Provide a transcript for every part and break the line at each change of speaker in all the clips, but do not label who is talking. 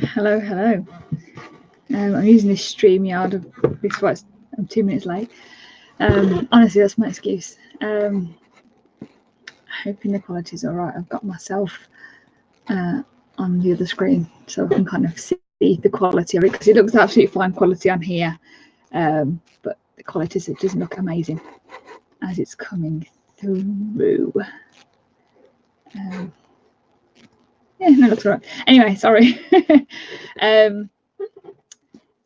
Hello, hello. I'm using this StreamYard. This was I'm 2 minutes late. Honestly, that's my excuse. Hoping the quality's all right. I've got myself on the other screen so I can kind of see the quality of it, because it looks absolutely fine quality on here, but the quality doesn't look amazing as it's coming through. Yeah, no, it looks all right. Anyway, sorry.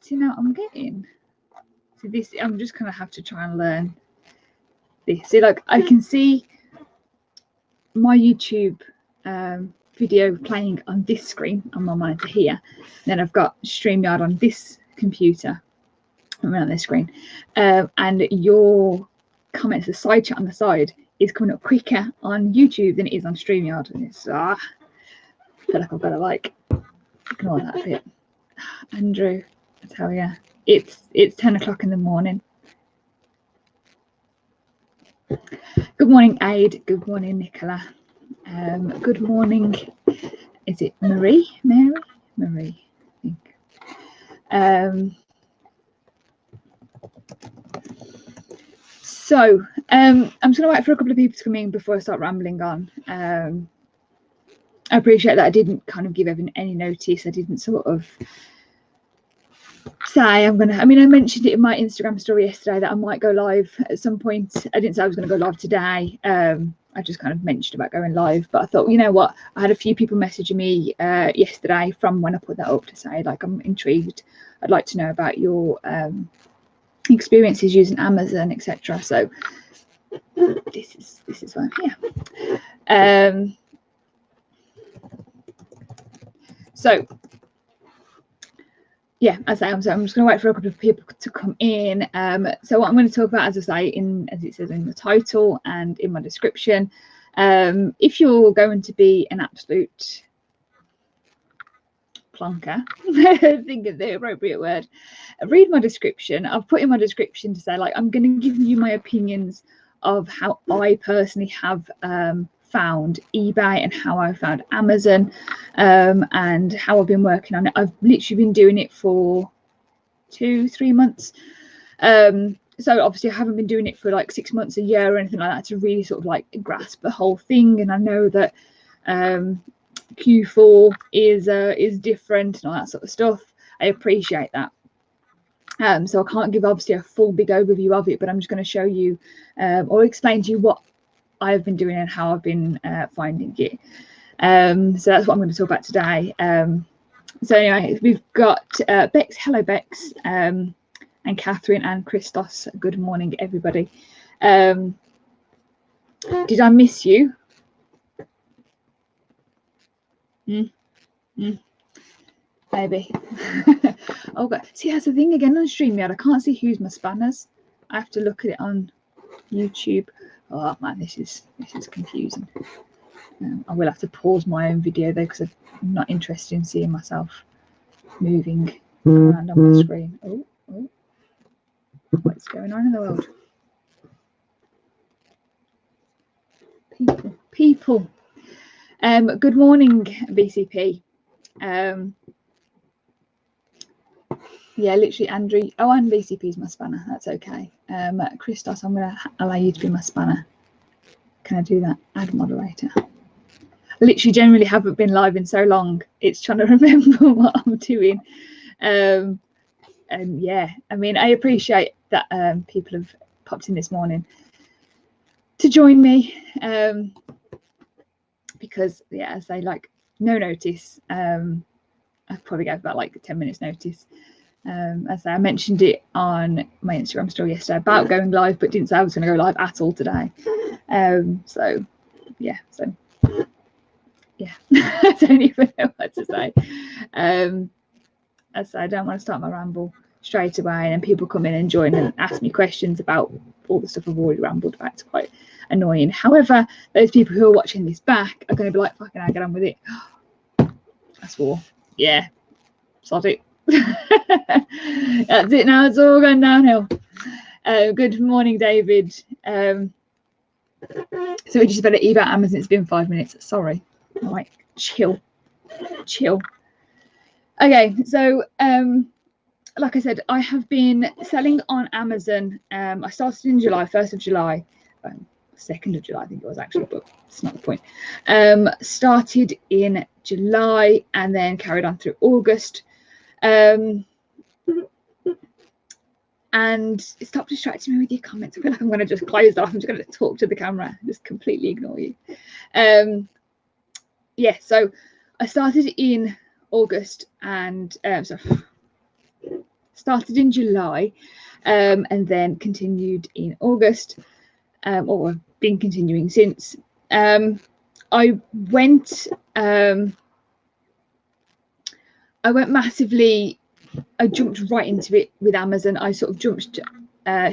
See, now I'm getting to this. I'm just gonna have to try and learn this. See, like I can see my YouTube video playing on this screen on my monitor here. Then I've got StreamYard on this computer, on this screen, and your comments, the side chat on the side, is coming up quicker on YouTube than it is on StreamYard, and it's I feel like I've got to like ignore that bit. Andrew, I tell you, it's 10 o'clock in the morning. Good morning, Aid. Good morning, Nicola. Good morning. Is it Marie? Marie, I think. So I'm just going to wait for a couple of people to come in before I start rambling on. I appreciate that I didn't kind of give any notice. I didn't sort of say I mentioned it in my Instagram story yesterday that I might go live at some point. I didn't say I was going to go live today. I just kind of mentioned about going live, but I thought, you know what, I had a few people messaging me yesterday from when I put that up to say, like, I'm intrigued, I'd like to know about your experiences using Amazon, etc. So this is why I'm here. So yeah, as I say, I'm just going to wait for a couple of people to come in. So what I'm going to talk about, as I say, as it says in the title and in my description, if you're going to be an absolute plonker, think of the appropriate word, read my description. I've put in my description to say, like, I'm going to give you my opinions of how I personally have found eBay and how I found Amazon, and how I've been working on it. I've literally been doing it for 2-3 months. So obviously I haven't been doing it for like 6 months, a year or anything like that to really sort of like grasp the whole thing. And I know that Q4 is different and all that sort of stuff. I appreciate that. So I can't give obviously a full big overview of it, but I'm just going to show you or explain to you what I've been doing and how I've been finding it. So that's what I'm going to talk about today. So anyway, we've got Bex. Hello, Bex, and Catherine and Christos. Good morning, everybody. Did I miss you? Maybe. Oh, God. See, that's the thing again on StreamYard. I can't see who's my spanners. I have to look at it on YouTube. Oh man, this is confusing. I will have to pause my own video though, because I'm not interested in seeing myself moving around on my screen. Oh, what's going on in the world? People. Good morning, BCP. Yeah, literally, Andrew. Oh, and BCP is my spanner. That's okay. Christos, I'm going to allow you to be my spanner. Can I do that? Add moderator. I literally generally haven't been live in so long. It's trying to remember what I'm doing. And yeah, I mean, I appreciate that people have popped in this morning to join me, because yeah, as they like no notice. I probably gave about like 10 minutes notice. As I mentioned it on my Instagram story yesterday about going live, but didn't say I was going to go live at all today. So yeah, I don't even know what to say. As I don't want to start my ramble straight away, and then people come in and join and ask me questions about all the stuff I've already rambled about. It's quite annoying. However, those people who are watching this back are going to be like, fucking hell, get on with it. I swore. Yeah, sod it. That's it now. It's all going downhill. Good morning, David. So we just better eBay Amazon. It's been 5 minutes. Sorry. All right, chill. Okay, so like I said, I have been selling on Amazon. I started in July, 1st of July, 2nd of July, I think it was actually, but it's not the point. Started in July and then carried on through August. And stop distracting me with your comments. I feel like I'm going to just close that off. I'm just going to talk to the camera, just completely ignore you. Yeah, so I started in August and started in July and then continued in August, or I've been continuing since. I went massively, I jumped right into it with Amazon. I sort of jumped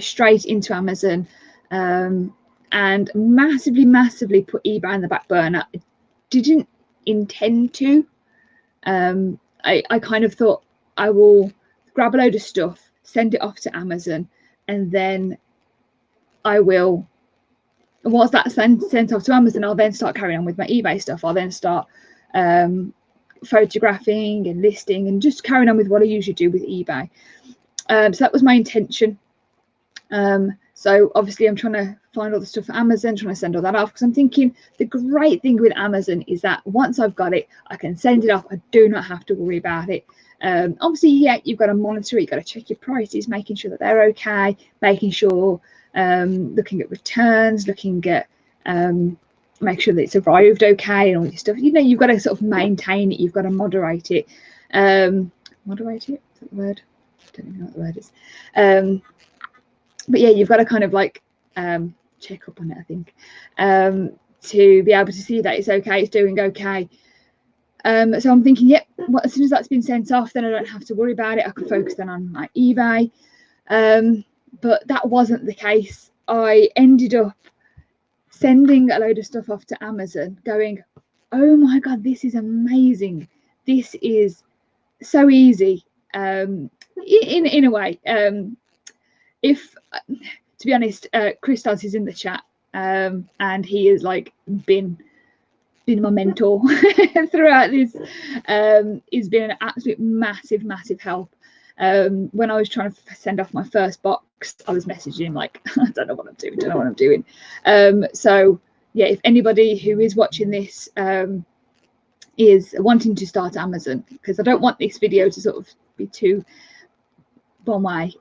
straight into Amazon and massively put eBay on the back burner. I didn't intend to. I kind of thought I will grab a load of stuff, send it off to Amazon, and then I will, once that's sent off to Amazon, I'll then start carrying on with my eBay stuff. I'll then start photographing and listing and just carrying on with what I usually do with eBay. So that was my intention. So obviously I'm trying to find all the stuff for Amazon, trying to send all that off, because I'm thinking the great thing with Amazon is that once I've got it, I can send it off. I do not have to worry about it. Obviously, yeah, you've got to monitor it, you've got to check your prices, making sure that they're okay, making sure, looking at returns, looking at make sure that it's arrived okay and all this stuff. You know, you've got to sort of maintain it, you've got to moderate it. Moderate it, is that the word? I don't even know what the word is. But yeah, you've got to kind of like check up on it, I think, to be able to see that it's okay, it's doing okay. So I'm thinking, yep, well, as soon as that's been sent off, then I don't have to worry about it. I can focus then on my eBay. But that wasn't the case. I ended up sending a load of stuff off to Amazon going, oh my God, this is amazing. This is so easy, in a way. If, to be honest, Christos is in the chat, and he has like been my mentor throughout this. He's been an absolute massive help. When I was trying to send off my first box, I was messaging him like, I don't know what I'm doing. So yeah, if anybody who is watching this is wanting to start Amazon, because I don't want this video to sort of be too bon way,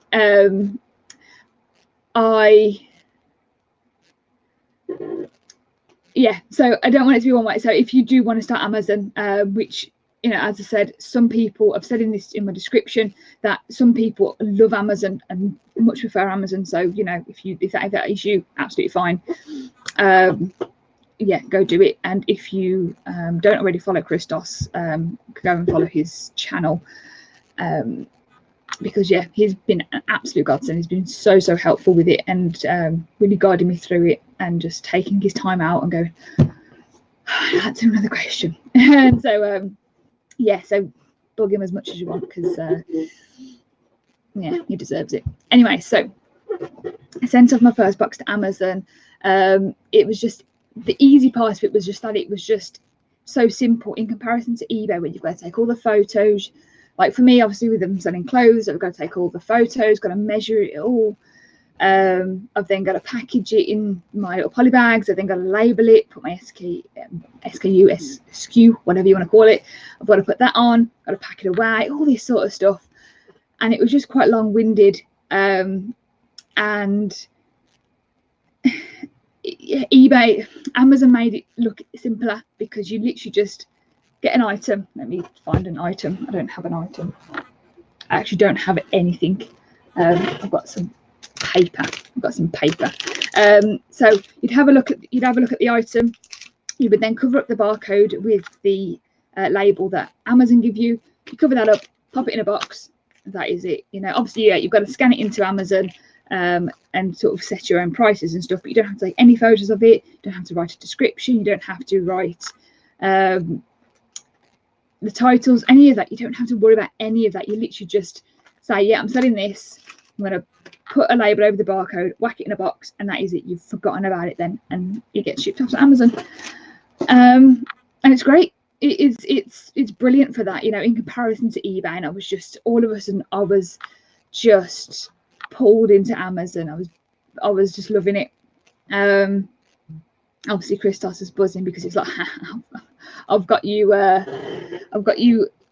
yeah, so I don't want it to be one way. So if you do want to start Amazon, which, you know, as I said, some people, I've said in my description that some people love Amazon and much prefer Amazon. So, you know, if that is you, absolutely fine. Yeah, go do it. And if you don't already follow Christos, go and follow his channel. Because yeah, he's been an absolute godsend. He's been so helpful with it, and really guiding me through it, and just taking his time out and going, that's another question. And so yeah, so bug him as much as you want, because yeah, he deserves it. Anyway, so I sent off my first box to Amazon. It was just, the easy part of it was just that it was just so simple in comparison to eBay, where you've got to take all the photos. Like for me, obviously, with them selling clothes, I've got to take all the photos, got to measure it all. I've then got to package it in my little poly bags. I've then got to label it, put my SKU, whatever you want to call it. I've got to put that on, got to pack it away, all this sort of stuff. And it was just quite long-winded. And eBay, Amazon made it look simpler, because you literally just get an item. Let me find an item. I don't have an item. I actually don't have anything. I've got some paper. So you'd have a look at the item. You would then cover up the barcode with the label that Amazon give you. You cover that up, pop it in a box. That is it. You know, obviously, yeah, you've got to scan it into Amazon and sort of set your own prices and stuff. But you don't have to take any photos of it. You don't have to write a description. You don't have to write the titles, any of that. You don't have to worry about any of that. You literally just say, yeah, I'm selling this. I'm going to put a label over the barcode, whack it in a box, and that is it. You've forgotten about it then, and it gets shipped off to Amazon. And it's great. it's brilliant for that, you know, in comparison to eBay. And I was just, all of a sudden I was just pulled into Amazon. I was just loving it. Obviously Christos is buzzing because it's like, I've got you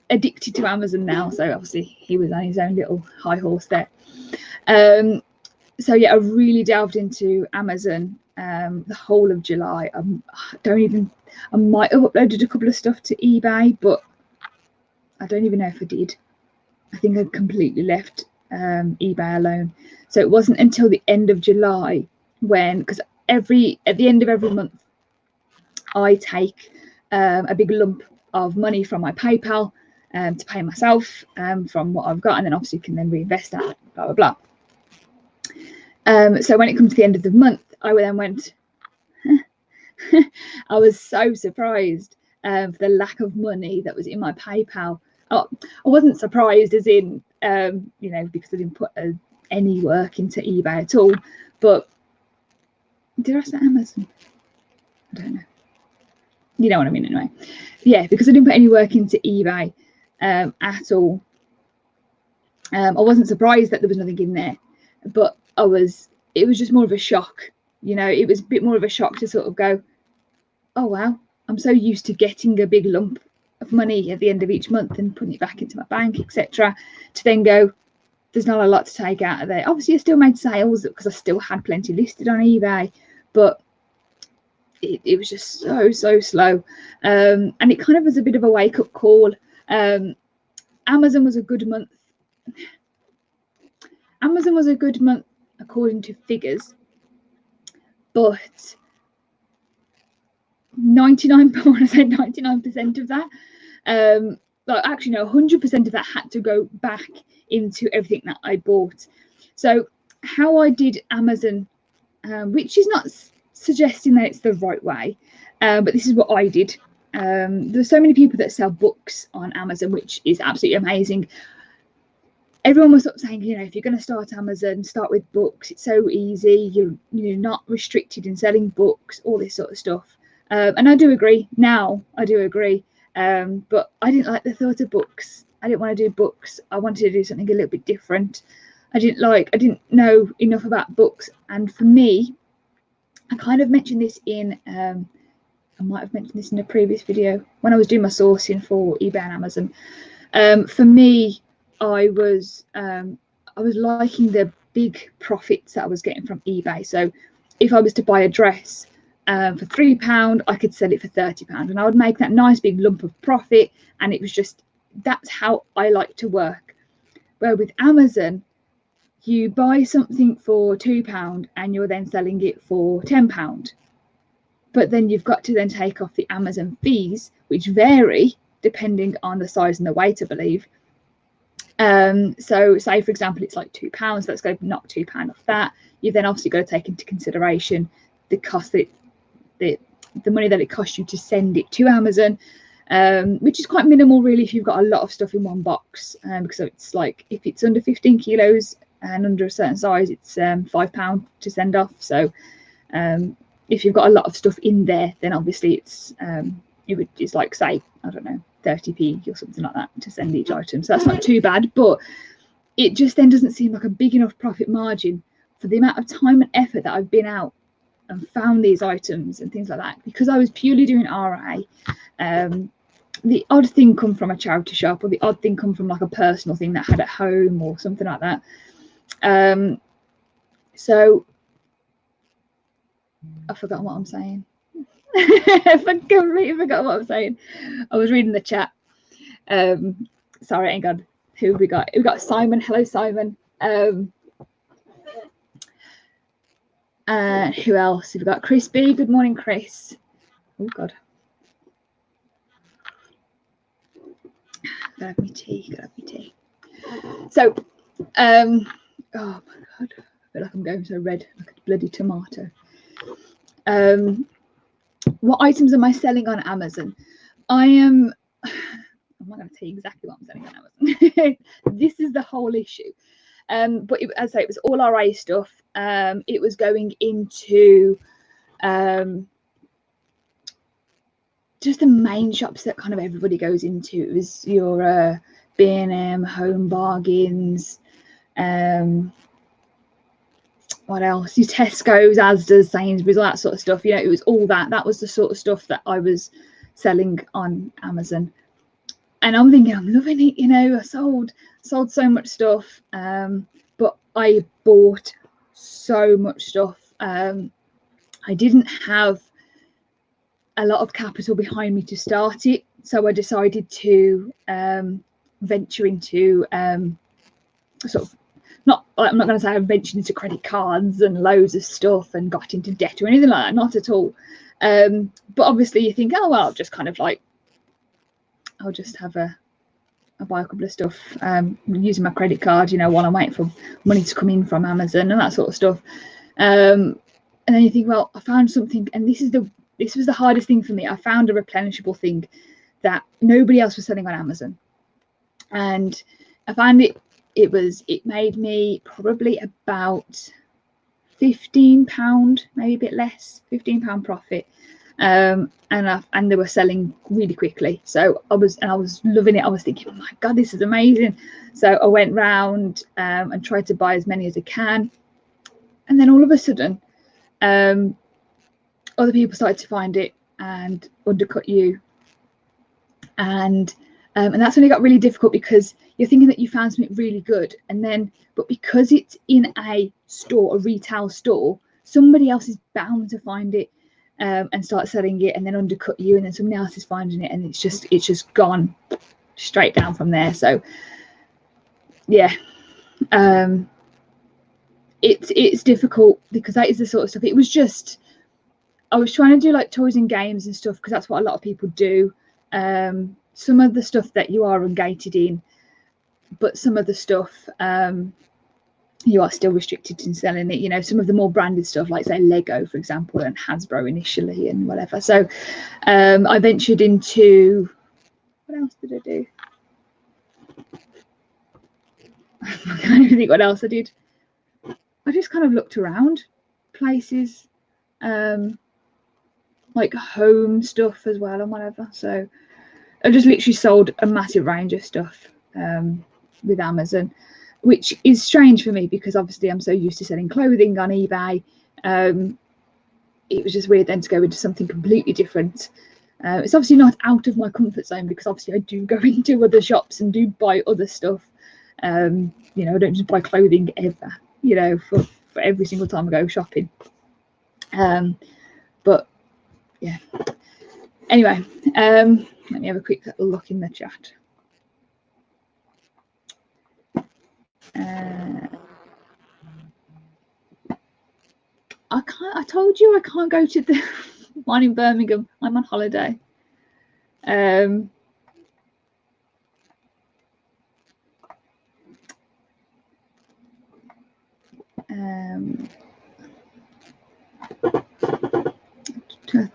addicted to Amazon now. So obviously he was on his own little high horse there. So yeah, I really delved into Amazon the whole of July. I might have uploaded a couple of stuff to eBay, but I don't even know if I did. I think I completely left eBay alone. So it wasn't until the end of July when, because at the end of every month I take a big lump of money from my PayPal to pay myself from what I've got, and then obviously can then reinvest that, blah blah blah. So when it comes to the end of the month, I then went I was so surprised for the lack of money that was in my PayPal. Oh, I wasn't surprised as in you know, because I didn't put any work into eBay at all. But did I say Amazon? I don't know. You know what I mean anyway. Yeah, because I didn't put any work into eBay at all. I wasn't surprised that there was nothing in there, but it was just more of a shock. You know, it was a bit more of a shock to sort of go, oh wow, I'm so used to getting a big lump of money at the end of each month and putting it back into my bank, etc., to then go, there's not a lot to take out of there. Obviously I still made sales because I still had plenty listed on eBay, but it was just so slow, and it kind of was a bit of a wake-up call. Amazon was a good month. Amazon was a good month according to figures, but 99% of that, like actually no, 100% of that had to go back into everything that I bought. So how I did Amazon, which is not suggesting that it's the right way, but this is what I did. There's so many people that sell books on Amazon, which is absolutely amazing. Everyone was sort of saying, you know, if you're going to start Amazon, start with books. It's so easy. You're not restricted in selling books, all this sort of stuff. And I do agree. Now I do agree. But I didn't like the thought of books. I didn't want to do books. I wanted to do something a little bit different. I didn't know enough about books. And for me, I kind of mentioned this in, I might have mentioned this in a previous video when I was doing my sourcing for eBay and Amazon. For me, I was liking the big profits that I was getting from eBay. So if I was to buy a dress for £3, I could sell it for £30, and I would make that nice big lump of profit. And it was just, that's how I like to work. Where with Amazon, you buy something for £2 and you're then selling it for £10. But then you've got to then take off the Amazon fees, which vary depending on the size and the weight, I believe. So say for example it's like £2, let's go knock £2 off that. You've then obviously got to take into consideration the cost, that the money that it costs you to send it to Amazon, which is quite minimal really if you've got a lot of stuff in one box, because it's like if it's under 15 kilos and under a certain size, it's £5 to send off. So if you've got a lot of stuff in there, then obviously it's like, say, I don't know, 30p or something like that to send each item. So that's not too bad, but it just then doesn't seem like a big enough profit margin for the amount of time and effort that I've been out and found these items and things like that. Because I was purely doing RA, the odd thing come from a charity shop, or the odd thing come from like a personal thing that I had at home or something like that. So I've forgotten what I'm saying. I completely forgot what I'm saying. I was reading the chat. Sorry, hang on. Who have we got? We've got Simon. Hello, Simon. Who else? We've got Chris B. Good morning, Chris. Oh God. Gotta have me tea. Gotta have me tea. So, oh my God, I feel like I'm going so red, like a bloody tomato. What items am I selling on Amazon? I'm not going to tell you exactly what I'm selling on Amazon. This is the whole issue. But as I say, it was all RA stuff. It was going into just the main shops that kind of everybody goes into. It was your B&M, Home Bargains, what else? Your Tesco's, Asda's, Sainsbury's, all that sort of stuff. You know, it was all that. That was the sort of stuff that I was selling on Amazon. And I'm thinking, I'm loving it. You know, I sold so much stuff, but I bought so much stuff. I didn't have a lot of capital behind me to start it, so I decided to venture into sort of, I'm not going to say I ventured into credit cards and loads of stuff and got into debt or anything like that, not at all. But obviously you think, oh well, I'll just kind of like, I'll just have I'll buy a couple of stuff using my credit card, you know, while I'm waiting for money to come in from Amazon and that sort of stuff. And then you think, well, I found something, and this was the hardest thing for me. I found a replenishable thing that nobody else was selling on Amazon, and I found it made me probably about £15, maybe a bit less, £15 profit. And they were selling really quickly, so I was loving it. I was thinking, oh my god, this is amazing. So I went round and tried to buy as many as I can, and then all of a sudden other people started to find it and undercut you, and that's when it got really difficult, because you're thinking that you found something really good, and then but because it's in a store, a retail store, somebody else is bound to find it and start selling it and then undercut you, and then somebody else is finding it, and it's just gone straight down from there. So yeah, it's difficult, because that is the sort of stuff. It was just, I was trying to do like toys and games and stuff, because that's what a lot of people do. Some of the stuff that you are ungated in, but some of the stuff you are still restricted in selling it. You know, some of the more branded stuff, like say Lego, for example, and Hasbro initially and whatever. So I ventured into, what else did I do? I can't even think what else I did. I just kind of looked around places, like home stuff as well and whatever. So I just literally sold a massive range of stuff with Amazon, which is strange for me, because obviously I'm so used to selling clothing on eBay. It was just weird then to go into something completely different. It's obviously not out of my comfort zone, because obviously I do go into other shops and do buy other stuff. You know, I don't just buy clothing ever, you know, for every single time I go shopping. But yeah, anyway, let me have a quick little look in the chat. I told you I can't go to the one in Birmingham. I'm on holiday.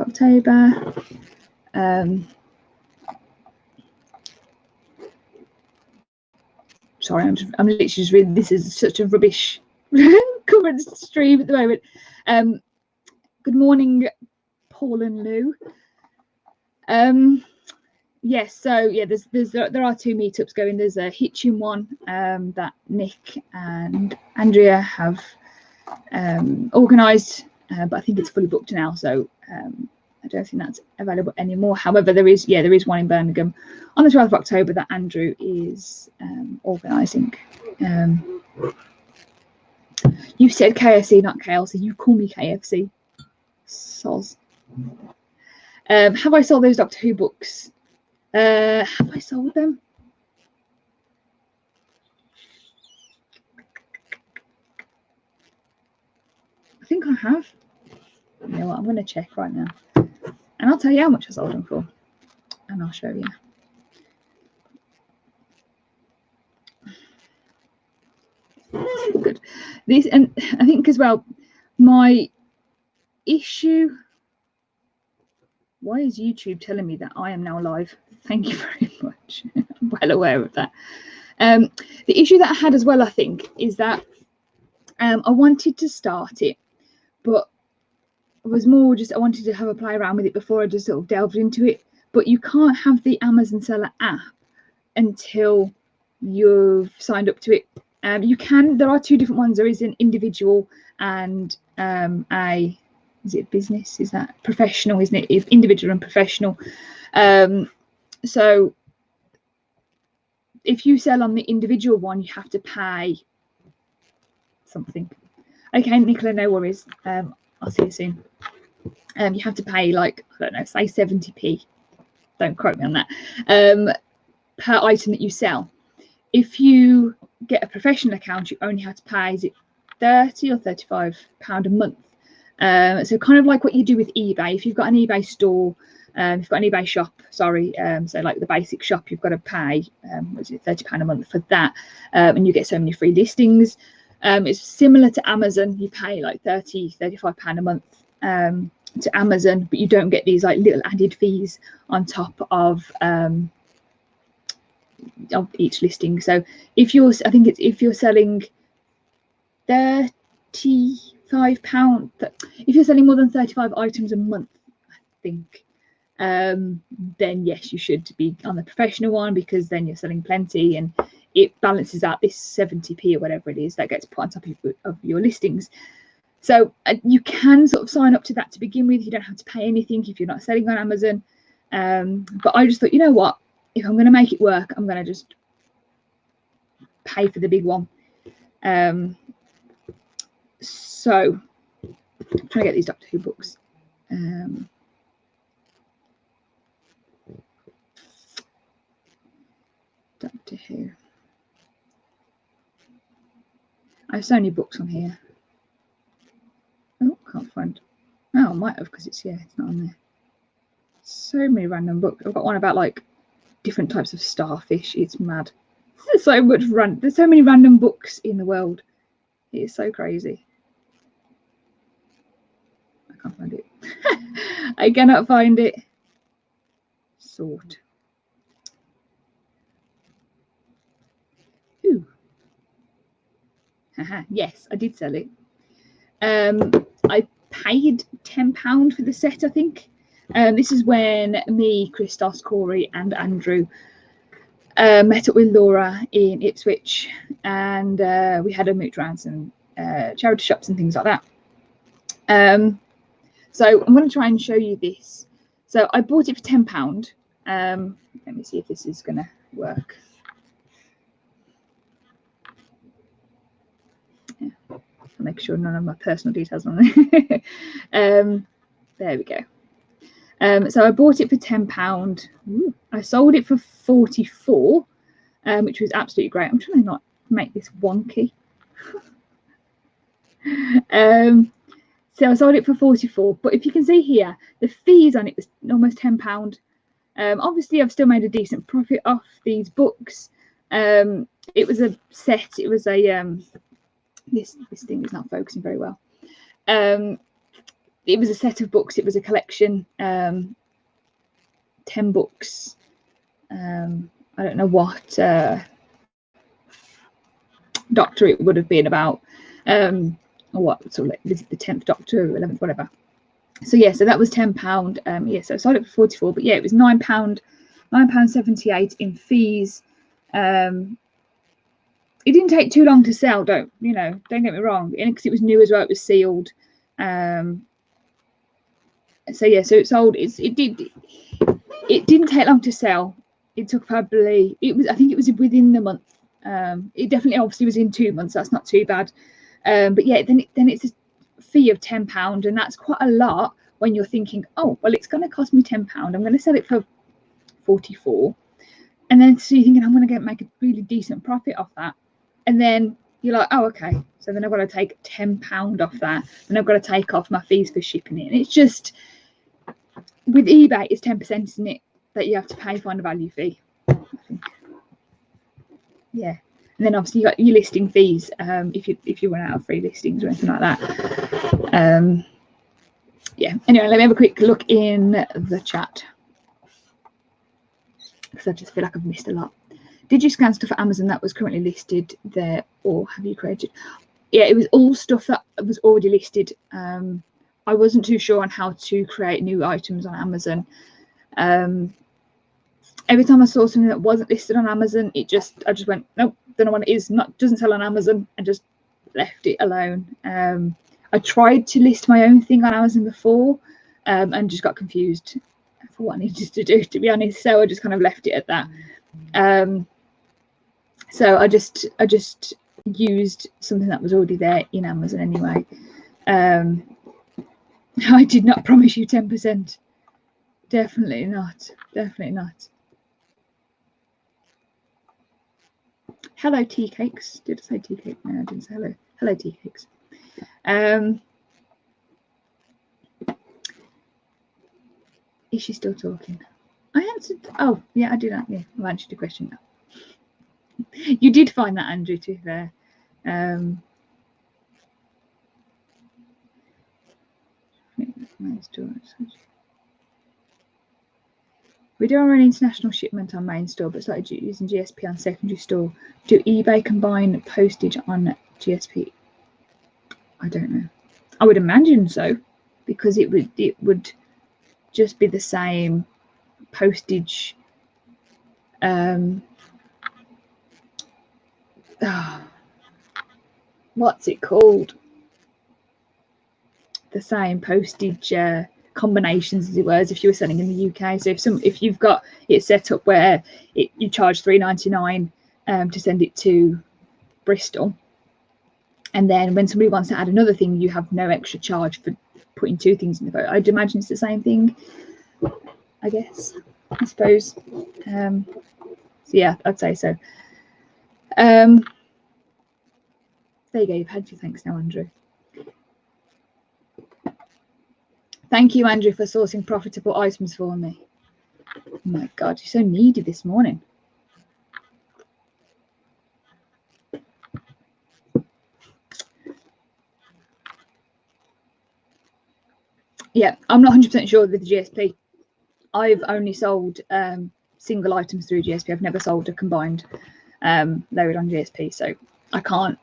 October. Sorry, I'm literally just reading. This is such a rubbish current stream at the moment. Good morning, Paul and Lou. Yes, so yeah, there are two meetups going. There's a Hitchin one that Nick and Andrea have organised, but I think it's fully booked now, so I don't think that's available anymore. However, there is one in Birmingham on the 12th of October that Andrew is organising. You said KFC, not KLC. You call me KFC. Soz. Have I sold those Doctor Who books? Have I sold them? I think I have. You know what? I'm going to check right now, and I'll tell you how much I sold them for, and I'll show you. Good. This, and I think as well, my issue. Why is YouTube telling me that I am now live? Thank you very much. I'm well aware of that. The issue that I had as well, I think, is that I wanted to start it, but it was more just I wanted to have a play around with it before I just sort of delved into it. but you can't have the Amazon seller app until you've signed up to it. You can, there are two different ones. There is an individual and is it business? Is that professional, isn't it? It's individual and professional. So if you sell on the individual one, you have to pay something. Okay, Nicola, no worries. I'll see you soon. You have to pay, like, I don't know, say 70p. Don't quote me on that. Per item that you sell. If you get a professional account, you only have to pay, is it 30 or 35 pound a month? So kind of like what you do with eBay. If you've got an eBay store, if you've got an eBay shop, sorry, so like the basic shop, you've got to pay what is it, £30 a month for that, and you get so many free listings. It's similar to Amazon. You pay like £35 a month to Amazon, but you don't get these like little added fees on top of each listing. So if you're, I think it's, if you're selling £35, if you're selling more than 35 items a month, I think, then yes, you should be on the professional one, because then you're selling plenty and it balances out this 70p or whatever it is that gets put on top of your listings. So you can sort of sign up to that to begin with. You don't have to pay anything if you're not selling on Amazon. But I just thought, you know what, if I'm going to make it work, I'm going to just pay for the big one. So I'm trying to get these Doctor Who books. Doctor Who. I have so many books on here. Oh, can't find. Oh, I might have, because it's, yeah, it's not on there. So many random books. I've got one about like different types of starfish. It's mad. There's so much there's so many random books in the world. It is so crazy. I can't find it. I cannot find it. Sort. Ooh. Haha, yes, I did sell it. I paid £10 for the set, I think. This is when me, Christos, Corey and Andrew met up with Laura in Ipswich, and we had a mooch around some charity shops and things like that. So I'm going to try and show you this. So I bought it for £10. Let me see if this is going to work. Yeah. I'll make sure none of my personal details on there. There we go. So I bought it for £10. Ooh, I sold it for 44, which was absolutely great. I'm trying to not make this wonky. So I sold it for 44, but if you can see here, the fees on it was almost £10. Obviously, I've still made a decent profit off these books. It was a set. It was a this thing is not focusing very well. It was a set of books. It was a collection, 10 books. I don't know what Doctor it would have been about, or what sort of like, is it the 10th Doctor, 11th, whatever. So yeah, so that was £10. Yeah, so I sold it for 44, but yeah, it was £9.78 in fees. It didn't take too long to sell. Don't get me wrong, because it was new as well. It was sealed. So yeah, so it sold. It didn't take long to sell. It took probably, I think it was within the month. It definitely obviously was in 2 months. That's not too bad. But yeah, then it's a fee of £10, and that's quite a lot when you're thinking, oh well, it's going to cost me £10. I'm going to sell it for 44, and then so you're thinking I'm going to make a really decent profit off that, and then you're like, oh okay, so then I've got to take £10 off that, and I've got to take off my fees for shipping it. And it's just, with eBay, it's 10%, isn't it, that you have to pay for on the value fee, I think. Yeah, and then obviously you got your listing fees, if you run out of free listings or anything like that. Yeah, anyway, let me have a quick look in the chat, because I just feel like I've missed a lot. Did you scan stuff at Amazon that was currently listed there, or have you created? Yeah, it was all stuff that was already listed. I wasn't too sure on how to create new items on Amazon. every time I saw something that wasn't listed on Amazon, I just went, nope, don't know what it is, doesn't sell on Amazon, and just left it alone. I tried to list my own thing on Amazon before, and just got confused for what I needed to do, to be honest. So I just kind of left it at that. So I just used something that was already there in Amazon anyway. I did not promise you 10%. Definitely not. Definitely not. Hello, tea cakes. Did I say tea cake? No, I didn't say hello. Hello, tea cakes. Is she still talking? I answered. Oh, yeah, I did that. Yeah, I've answered your question now. You did find that, Andrew, to be fair. We do our own international shipment on main store, but started using GSP on secondary store. Do eBay combine postage on GSP? I don't know. I would imagine so, because it would just be the same postage. What's it called? The same postage combinations as it was if you were selling in the UK. So if you've got it set up where you charge $3.99 to send it to Bristol, and then when somebody wants to add another thing, you have no extra charge for putting two things in the boat. I'd imagine it's the same thing, I guess, I suppose. So yeah, I'd say so. There you go, you've had your thanks now, Andrew. Thank you, Andrew, for sourcing profitable items for me. Oh my God, you're so needy this morning. Yeah, I'm not 100% sure with the GSP. I've only sold single items through GSP. I've never sold a combined load on GSP, so I can't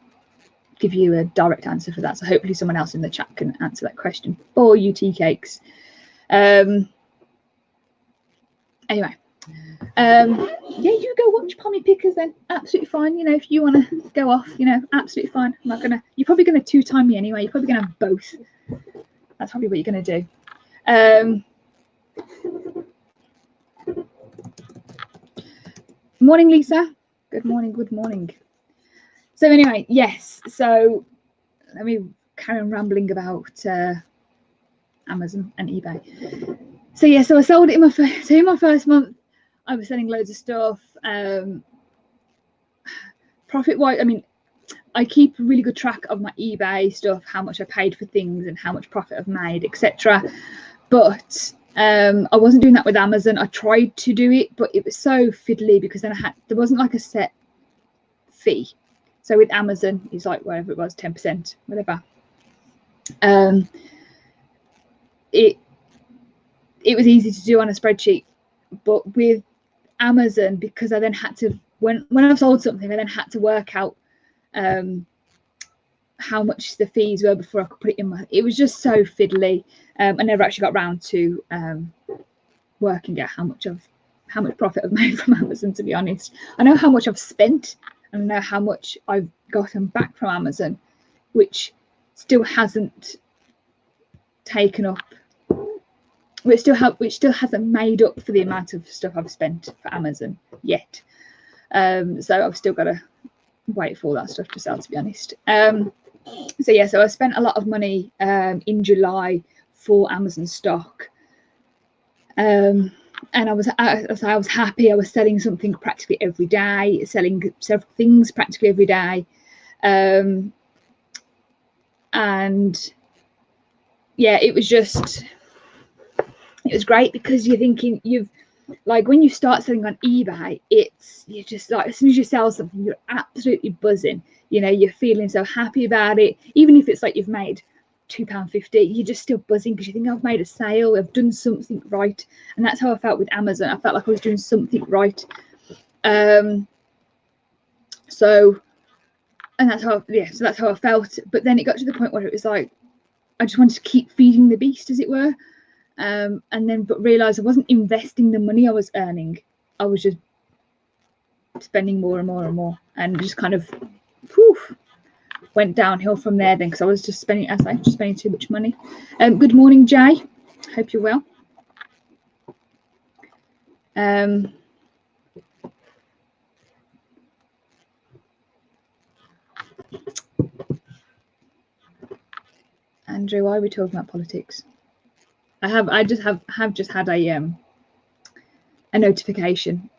give you a direct answer for that. So hopefully someone else in the chat can answer that question for you, tea cakes. Anyway, yeah, you go watch Pommy Pickers then. Absolutely fine. You know, if you want to go off, you know, absolutely fine. I'm not gonna. You're probably gonna two-time me anyway. You're probably gonna have both. That's probably what you're gonna do. Morning, Lisa. Good morning. Good morning. So anyway, yes. So let me carry on rambling about Amazon and eBay. So yeah, so I sold it in my first month. I was selling loads of stuff. Profit wise, I mean, I keep a really good track of my eBay stuff, how much I paid for things and how much profit I've made, etc. But I wasn't doing that with Amazon. I tried to do it, but it was so fiddly because then there wasn't like a set fee. So with Amazon, it's like whatever it was, 10%, whatever. It was easy to do on a spreadsheet, but with Amazon, because I then had to, when I've sold something, I then had to work out how much the fees were before I could put it in my, it was just so fiddly. I never actually got around to working out how much profit I've made from Amazon, to be honest. I know how much I've spent and I know how much I've gotten back from Amazon, which still hasn't taken up, which still hasn't made up for the amount of stuff I've spent for Amazon yet. So I've still got to wait for all that stuff to sell, to be honest. So yeah, so I spent a lot of money in July for Amazon stock, and I was happy. I was selling something practically every day, selling several things practically every day, and yeah, it was great because you're thinking, like when you start selling on eBay, you're just like, as soon as you sell something, you're absolutely buzzing. You know, you're feeling so happy about it. Even if it's like you've made £2.50, you're just still buzzing because you think, I've made a sale, I've done something right. And that's how I felt with Amazon. I felt like I was doing something right. So that's how I felt. But then it got to the point where it was like, I just wanted to keep feeding the beast, as it were. And then but realized I wasn't investing the money I was earning. I was just spending more and more and more, and just kind of went downhill from there then, because I was just spending, as I just spending too much money. Good morning, Jay. Hope you're well. Andrew, why are we talking about politics? I just have had a notification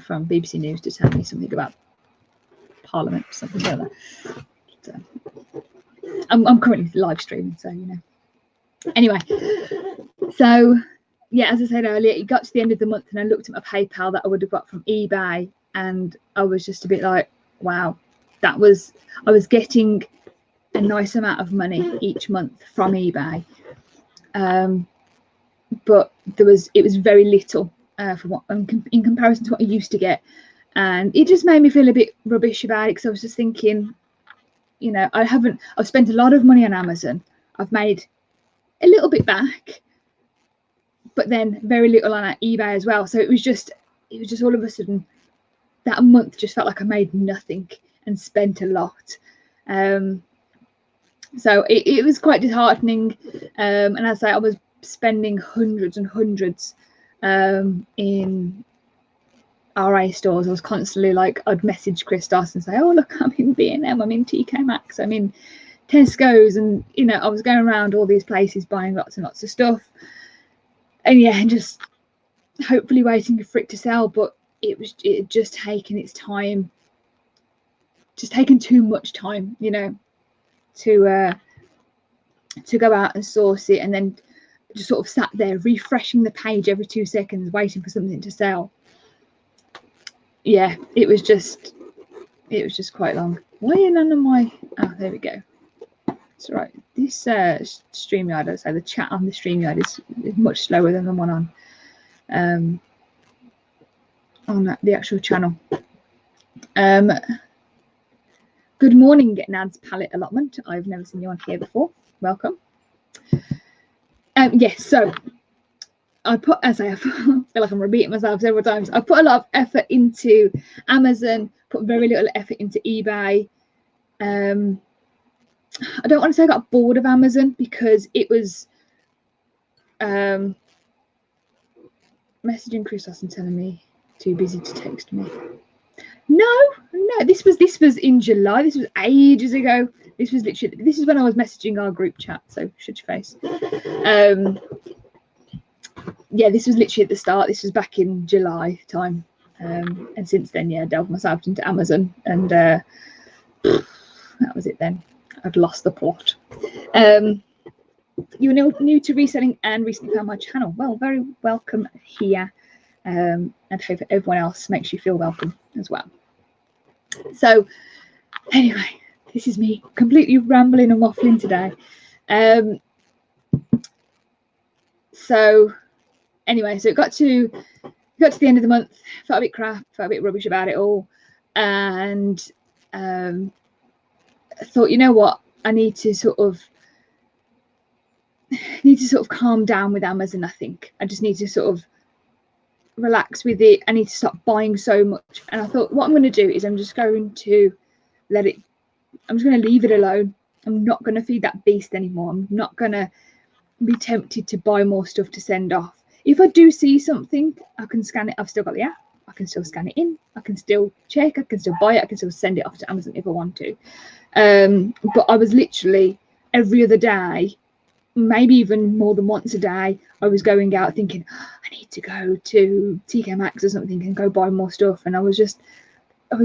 from BBC News to tell me something about Parliament, something like that. So, I'm currently live streaming, so you know. Anyway, so yeah, as I said earlier, it got to the end of the month and I looked at my PayPal that I would have got from eBay, and I was just a bit like, wow, I was getting a nice amount of money each month from eBay, but it was very little from what in comparison to what I used to get, and it just made me feel a bit rubbish about it, because I was just thinking, you know, I've spent a lot of money on Amazon, I've made a little bit back, but then very little on eBay as well. So it was just all of a sudden that month just felt like I made nothing and spent a lot. So it was quite disheartening, and as I say, I was spending hundreds and hundreds in RA stores. I was constantly like, I'd message Christos and say, oh look, I'm in B&M, I'm in TK Maxx, I'm in Tesco's, and you know, I was going around all these places buying lots and lots of stuff, and yeah, and just hopefully waiting for it to sell. But it had just taken its time, just taken too much time, you know, to go out and source it, and then just sort of sat there refreshing the page every 2 seconds waiting for something to sell. Yeah, it was just quite long. Why are none of my, oh, there we go. It's all right. This StreamYard, I'd say the chat on the StreamYard is much slower than the one on the actual channel. Good morning, Nad's Palette Allotment. I've never seen you on here before. Welcome. Yes, so I put, as I feel like I'm repeating myself several times, I put a lot of effort into Amazon, put very little effort into eBay. I don't want to say I got bored of Amazon, because it was messaging Christos and telling me too busy to text me. No, this was in July. This was ages ago. This was literally, this is when I was messaging our group chat, so shut your face. Yeah, this was literally at the start. This was back in July time, and since then, yeah, delved myself into Amazon, and that was it then. I'd lost the plot. You're new to reselling and recently found my channel. Well, very welcome here, and hope everyone else makes you feel welcome as well. So anyway, this is me completely rambling and waffling today. So anyway, so it got to the end of the month, felt a bit crap, felt a bit rubbish about it all, and I thought, you know what, I need to sort of calm down with Amazon. I think I just need to sort of relax with it. I need to stop buying so much, and I thought what I'm going to do is I'm just going to leave it alone. I'm not going to feed that beast anymore. I'm not going to be tempted to buy more stuff to send off. If I do see something, I can scan it. I've still got the app. I can still scan it in. I can still check. I can still buy it. I can still send it off to Amazon if I want to. But I was literally every other day, maybe even more than once a day, I was going out thinking, oh, I need to go to TK Maxx or something and go buy more stuff. And I was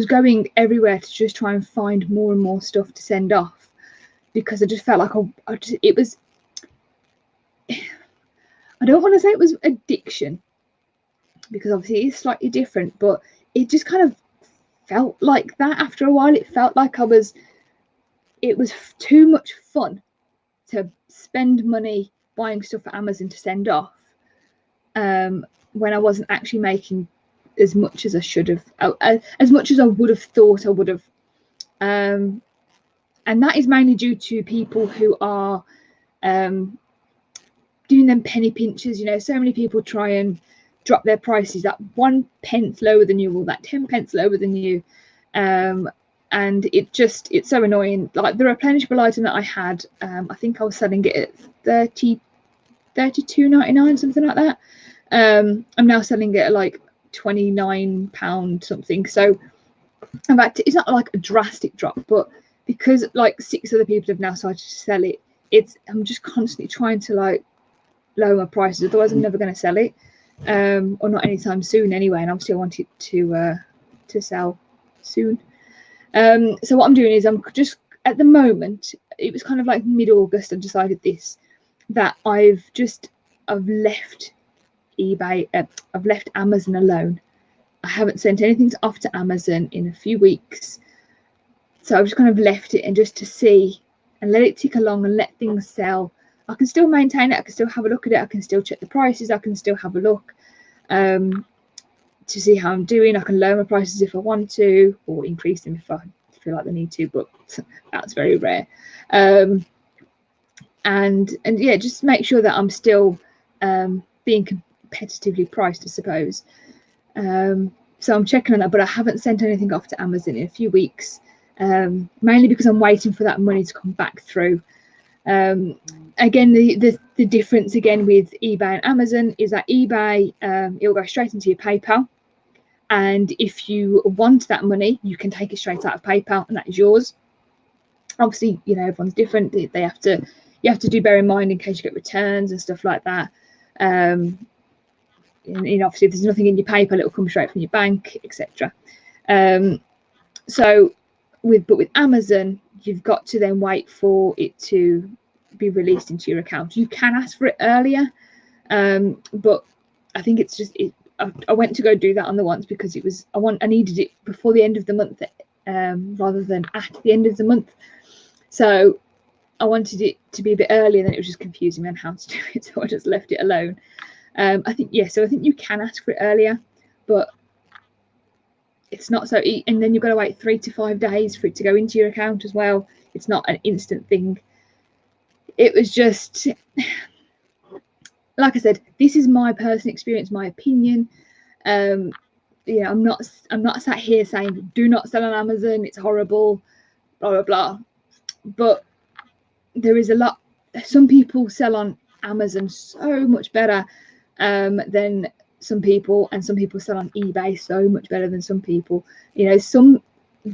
going everywhere to just try and find more and more stuff to send off, because I just felt like it was, I don't want to say it was addiction, because obviously it's slightly different, but it just kind of felt like that after a while. It felt like it was too much fun to spend money buying stuff for Amazon to send off, when I wasn't actually making as much as I should have, as much as I would have thought I would have. And that is mainly due to people who are doing them penny pinchers. You know, so many people try and drop their prices that 1 pence lower than you or that 10 pence lower than you. And it's so annoying. Like the replenishable item that I had, I think I was selling it at $32.99, something like that. I'm now selling it at like £29 something. So in fact, it's not like a drastic drop, but because like 6 other people have now started to sell it, I'm just constantly trying to like lower my prices, otherwise I'm never going to sell it, or not anytime soon anyway. And obviously I want it to sell soon. So what I'm doing is I'm just, at the moment, it was kind of like mid-August I decided that I've left eBay, I've left Amazon alone. I haven't sent anything off to Amazon in a few weeks, so I've just kind of left it and just to see and let it tick along and let things sell. I can still maintain it, I can still have a look at it, I can still check the prices, I can still have a look to see how I'm doing. I can lower my prices if I want to, or increase them if I feel like they need to, but that's very rare. And yeah, just make sure that I'm still being competitively priced, I suppose. So I'm checking on that, but I haven't sent anything off to Amazon in a few weeks, mainly because I'm waiting for that money to come back through. Again, the difference again with eBay and Amazon is that eBay, it'll go straight into your PayPal, and if you want that money, you can take it straight out of PayPal, and that is yours. Obviously, you know, everyone's different. You have to bear in mind in case you get returns and stuff like that. And obviously, if there's nothing in your PayPal, it will come straight from your bank, etc. But with Amazon, you've got to then wait for it to be released into your account. You can ask for it earlier, but I think it's just I went to go do that on the once because I needed it before the end of the month, rather than at the end of the month. So I wanted it to be a bit earlier, then it was just confusing on how to do it, so I just left it alone. I think you can ask for it earlier, but it's not so, and then you've got to wait 3 to 5 days for it to go into your account as well. It's not an instant thing. It was just, like I said, this is my personal experience, my opinion. I'm not sat here saying do not sell on Amazon, it's horrible, blah blah blah. But there is a lot. Some people sell on Amazon so much better than some people, and some people sell on eBay so much better than some people. You know,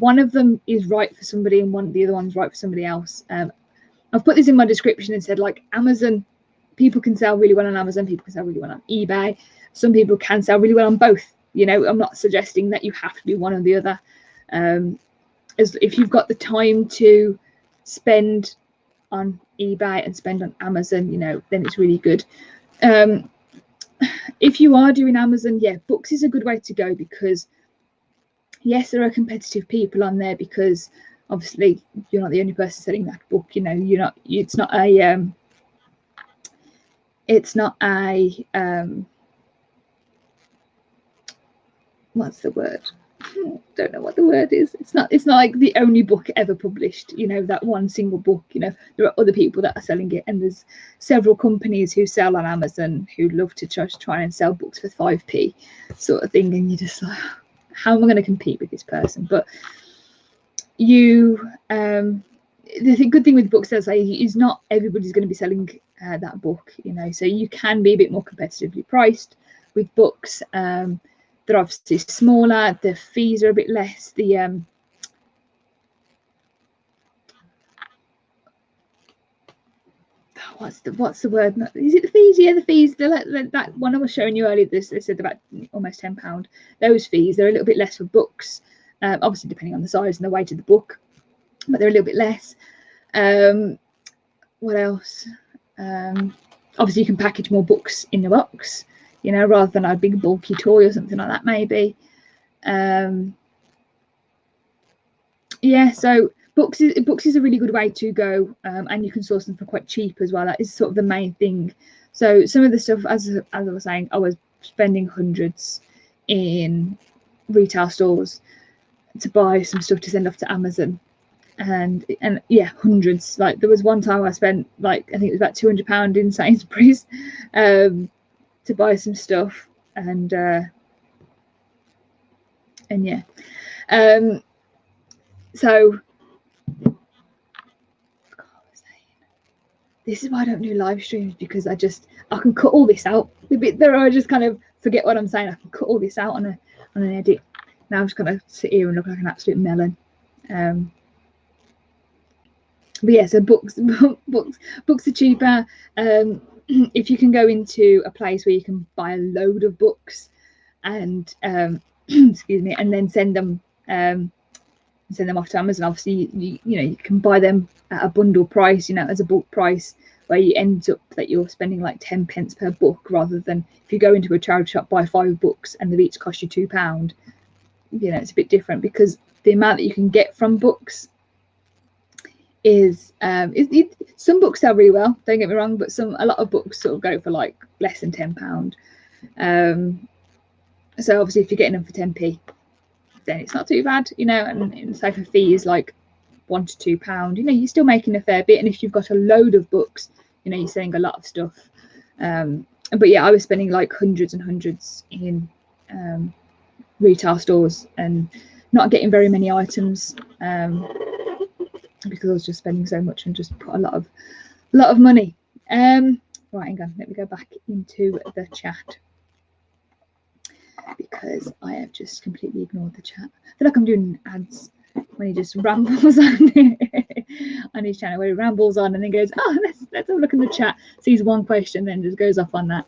one of them is right for somebody and the other one's right for somebody else. I've put this in my description and said, like, Amazon, people can sell really well on Amazon, people can sell really well on eBay. Some people can sell really well on both. You know, I'm not suggesting that you have to be one or the other. As if you've got the time to spend on eBay and spend on Amazon, you know, then it's really good. If you are doing Amazon, yeah, books is a good way to go, because yes, there are competitive people on there, because obviously you're not the only person selling that book. You know, it's not a what's the word? Don't know what the word is. It's not like the only book ever published, you know, that one single book. You know, there are other people that are selling it, and there's several companies who sell on Amazon who love to try and sell books for 5p sort of thing, and you're just like, how am I going to compete with this person? But the good thing with books, as I say, is not everybody's going to be selling that book, you know, so you can be a bit more competitively priced with books. They're obviously smaller, the fees are a bit less, what's the word? Is it the fees? Yeah, the fees. That one I was showing you earlier, they said about almost £10. Those fees, they're a little bit less for books, obviously depending on the size and the weight of the book, but they're a little bit less. What else? Obviously you can package more books in the box, you know, rather than a big bulky toy or something like that, maybe. Yeah, so books is a really good way to go, and you can source them for quite cheap as well. That is sort of the main thing. So some of the stuff, as I was saying, I was spending hundreds in retail stores to buy some stuff to send off to Amazon, and yeah, hundreds. Like there was one time I spent, like, I think it was about £200 in Sainsbury's to buy some stuff, and yeah. So this is why I don't do live streams, because I can cut all this out. The bit there, I just kind of forget what I'm saying. I can cut all this out on an edit. Now I'm just gonna sit here and look like an absolute melon. But yeah, so books are cheaper. If you can go into a place where you can buy a load of books and excuse me, and then send them off to Amazon. Obviously, you can buy them at a bundle price, as a bulk price, where you end up that you're spending like 10 pence per book, rather than if you go into a charity shop, buy 5 books and they each cost you £2. It's a bit different, because the amount that you can get from books is some books sell really well, don't get me wrong, but a lot of books sort of go for like less than £10. So obviously if you're getting them for 10p, then it's not too bad, and say for fee is like £1 to £2, you're still making a fair bit. And if you've got a load of books, you're selling a lot of stuff. But yeah, I was spending like hundreds and hundreds in retail stores and not getting very many items, because I was just spending so much and just put a lot of money. Right, hang on, let me go back into the chat, because I have just completely ignored the chat. I feel like I'm doing ads when he just rambles on on his channel, where he rambles on and then goes, oh, let's have a look in the chat, sees one question, then just goes off on that.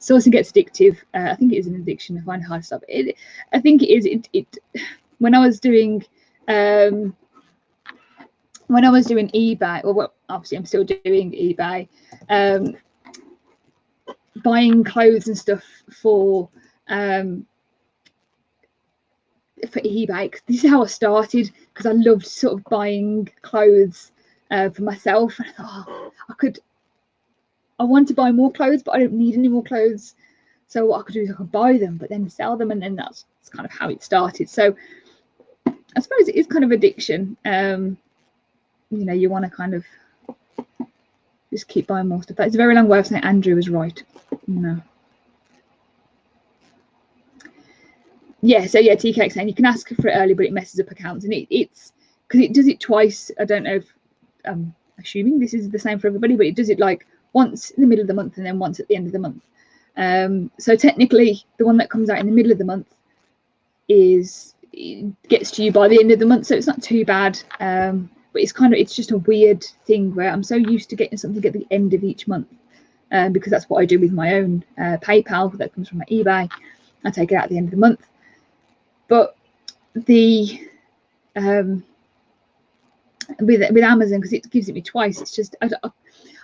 Sourcing gets addictive. I think it is an addiction. I find it hard to stop. I think it is. When I was doing eBay, well, obviously I'm still doing eBay, buying clothes and stuff for eBay. This is how I started, because I loved sort of buying clothes for myself. And I thought, I want to buy more clothes, but I don't need any more clothes. So what I could do is I could buy them, but then sell them, and then that's kind of how it started. So I suppose it is kind of addiction. You want to kind of just keep buying more stuff. It's a very long way of saying Andrew was right. Yeah, so yeah, TK saying you can ask for it early, but it messes up accounts, and it's because it does it twice. I don't know if I'm assuming this is the same for everybody, but it does it like once in the middle of the month and then once at the end of the month. So technically, the one that comes out in the middle of the month gets to you by the end of the month, so it's not too bad. But it's just a weird thing where I'm so used to getting something at the end of each month, because that's what I do with my own PayPal that comes from my eBay. I take it out at the end of the month. But with Amazon, because it gives it me twice, it's just I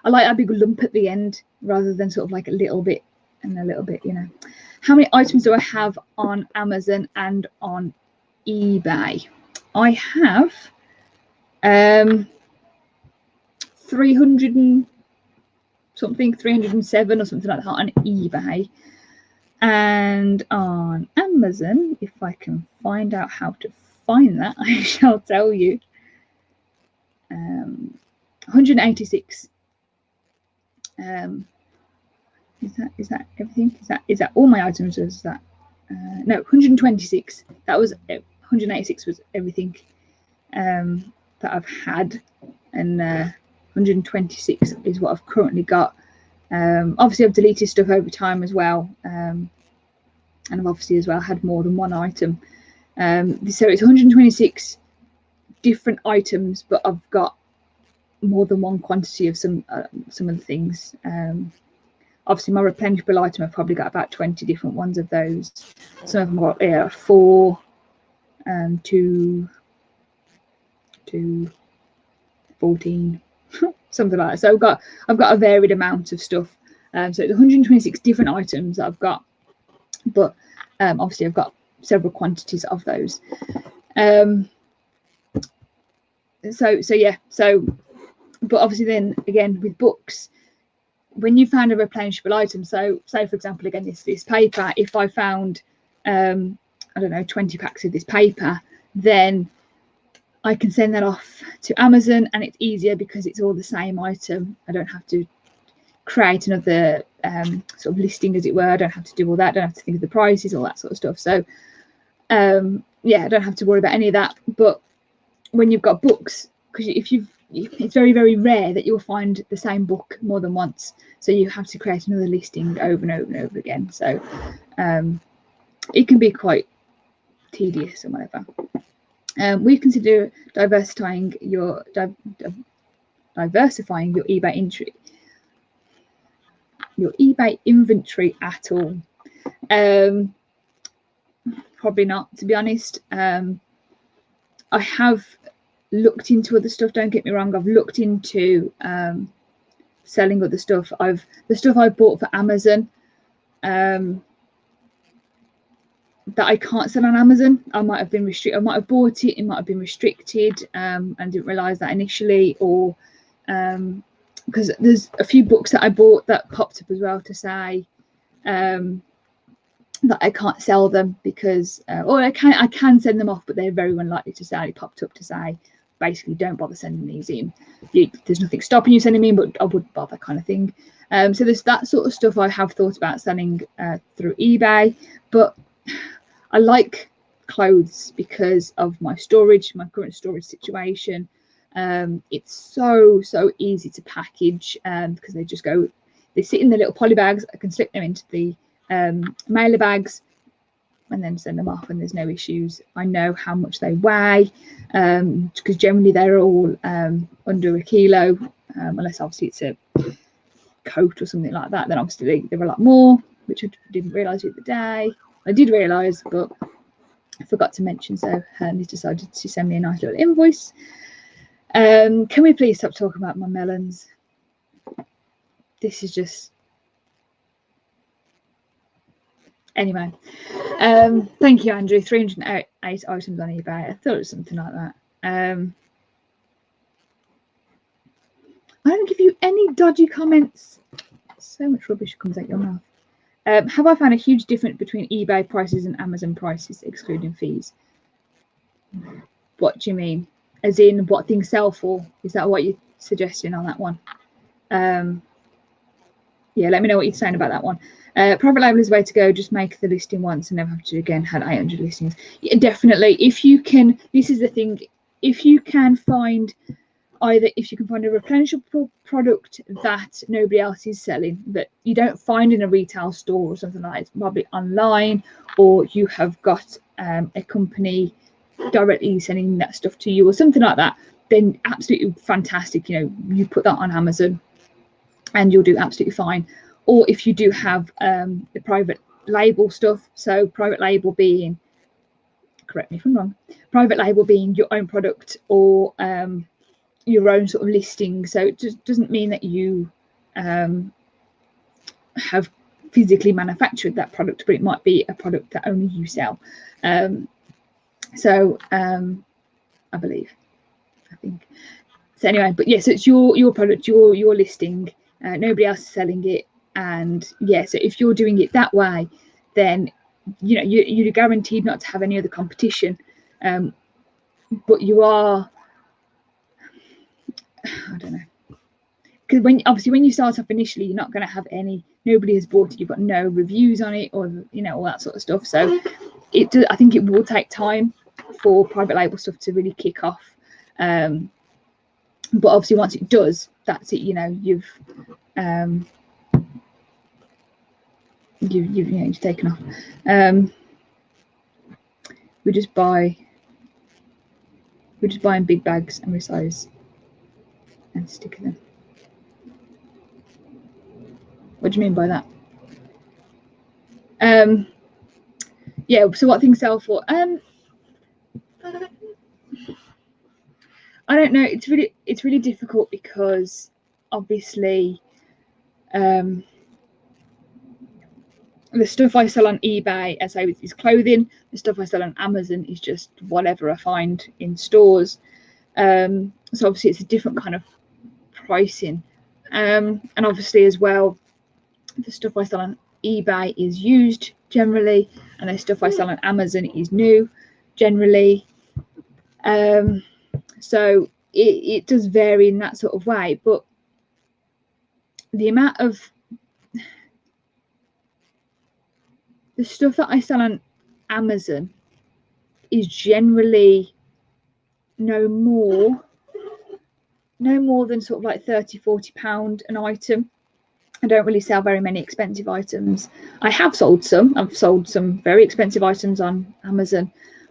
like a big lump at the end rather than sort of like a little bit and a little bit. How many items do I have on Amazon and on eBay? I have 300 and something, 307 or something like that on eBay. And on Amazon, if I can find out how to find that, I shall tell you. 186. Is that everything? Is that all my items? Or is that no, 126. That was 186 was everything that I've had, and 126 is what I've currently got. Obviously I've deleted stuff over time as well, and I've obviously as well had more than one item, so it's 126 different items, but I've got more than one quantity of some of the things. Obviously my replenishable item, I've probably got about 20 different ones of those. Some of them got 4 to 14 something like that. So I've got a varied amount of stuff. So it's 126 different items that I've got, but obviously I've got several quantities of those. So yeah, but obviously then again with books, when you found a replenishable item, so say for example again this paper, if I found I don't know 20 packs of this paper, then I can send that off to Amazon, and it's easier because it's all the same item. I don't have to create another sort of listing, as it were. I don't have to do all that. I don't have to think of the prices, all that sort of stuff. So yeah, I don't have to worry about any of that. But when you've got books, because it's very, very rare that you'll find the same book more than once. So you have to create another listing over and over and over again. So it can be quite tedious or whatever. We consider diversifying your eBay inventory at all. Probably not, to be honest. I have looked into other stuff, don't get me wrong. I've looked into selling other stuff. The stuff I bought for Amazon that I can't sell on Amazon. I might have been restricted. I might have bought it. It might have been restricted and didn't realise that initially, or because there's a few books that I bought that popped up as well to say that I can't sell them because, or I can send them off, but they're very unlikely to sell. It popped up to say, basically, don't bother sending these in. There's nothing stopping you sending them in, but I wouldn't bother, kind of thing. So there's that sort of stuff I have thought about selling through eBay, but I like clothes because of my storage, my current storage situation. It's so easy to package because they sit in the little poly bags. I can slip them into the mailer bags and then send them off, and there's no issues. I know how much they weigh because generally they're all under a kilo, unless obviously it's a coat or something like that. Then obviously they're a lot more, which I didn't realise the other day. I did realise, but I forgot to mention, so he's decided to send me a nice little invoice. Can we please stop talking about my melons? This is just... Anyway, thank you, Andrew. 308 items on eBay. I thought it was something like that. I don't give you any dodgy comments. So much rubbish comes out your mouth. Have I found a huge difference between eBay prices and Amazon prices, excluding fees? What do you mean? As in what things sell for? Is that what you're suggesting on that one? Yeah, let me know what you're saying about that one. Private label is the way to go. Just make the listing once and never have to again. Had 800 listings. Yeah, definitely. If you can, this is the thing. If you can find a replenishable product that nobody else is selling, that you don't find in a retail store or something like that, it's probably online, or you have got a company directly sending that stuff to you or something like that, then absolutely fantastic. You put that on Amazon and you'll do absolutely fine. Or if you do have the private label stuff, so private label being, correct me if I'm wrong, private label being your own product or your own sort of listing. So it just doesn't mean that you have physically manufactured that product, but it might be a product that only you sell. I believe, I think. So anyway, but yes, it's your product, your listing. Nobody else is selling it, and yeah. So if you're doing it that way, then you're guaranteed not to have any other competition. But you are, I don't know, because when you start off initially, you're not going to have nobody has bought it, you've got no reviews on it, or all that sort of stuff. So I think it will take time for private label stuff to really kick off. But obviously once it does, that's it. You've taken off. We're just buying big bags and resize and stick them. What do you mean by that? Yeah, so what things sell for? I don't know. It's really difficult because obviously the stuff I sell on eBay, as I say, is clothing. The stuff I sell on Amazon is just whatever I find in stores. So obviously it's a different kind of pricing. And obviously as well, the stuff I sell on eBay is used generally, and the stuff I sell on Amazon is new generally. So it does vary in that sort of way, but the amount of the stuff that I sell on Amazon is generally no more than sort of like £30–40 an item. I don't really sell very many expensive items. I have sold some. I've sold some very expensive items on Amazon,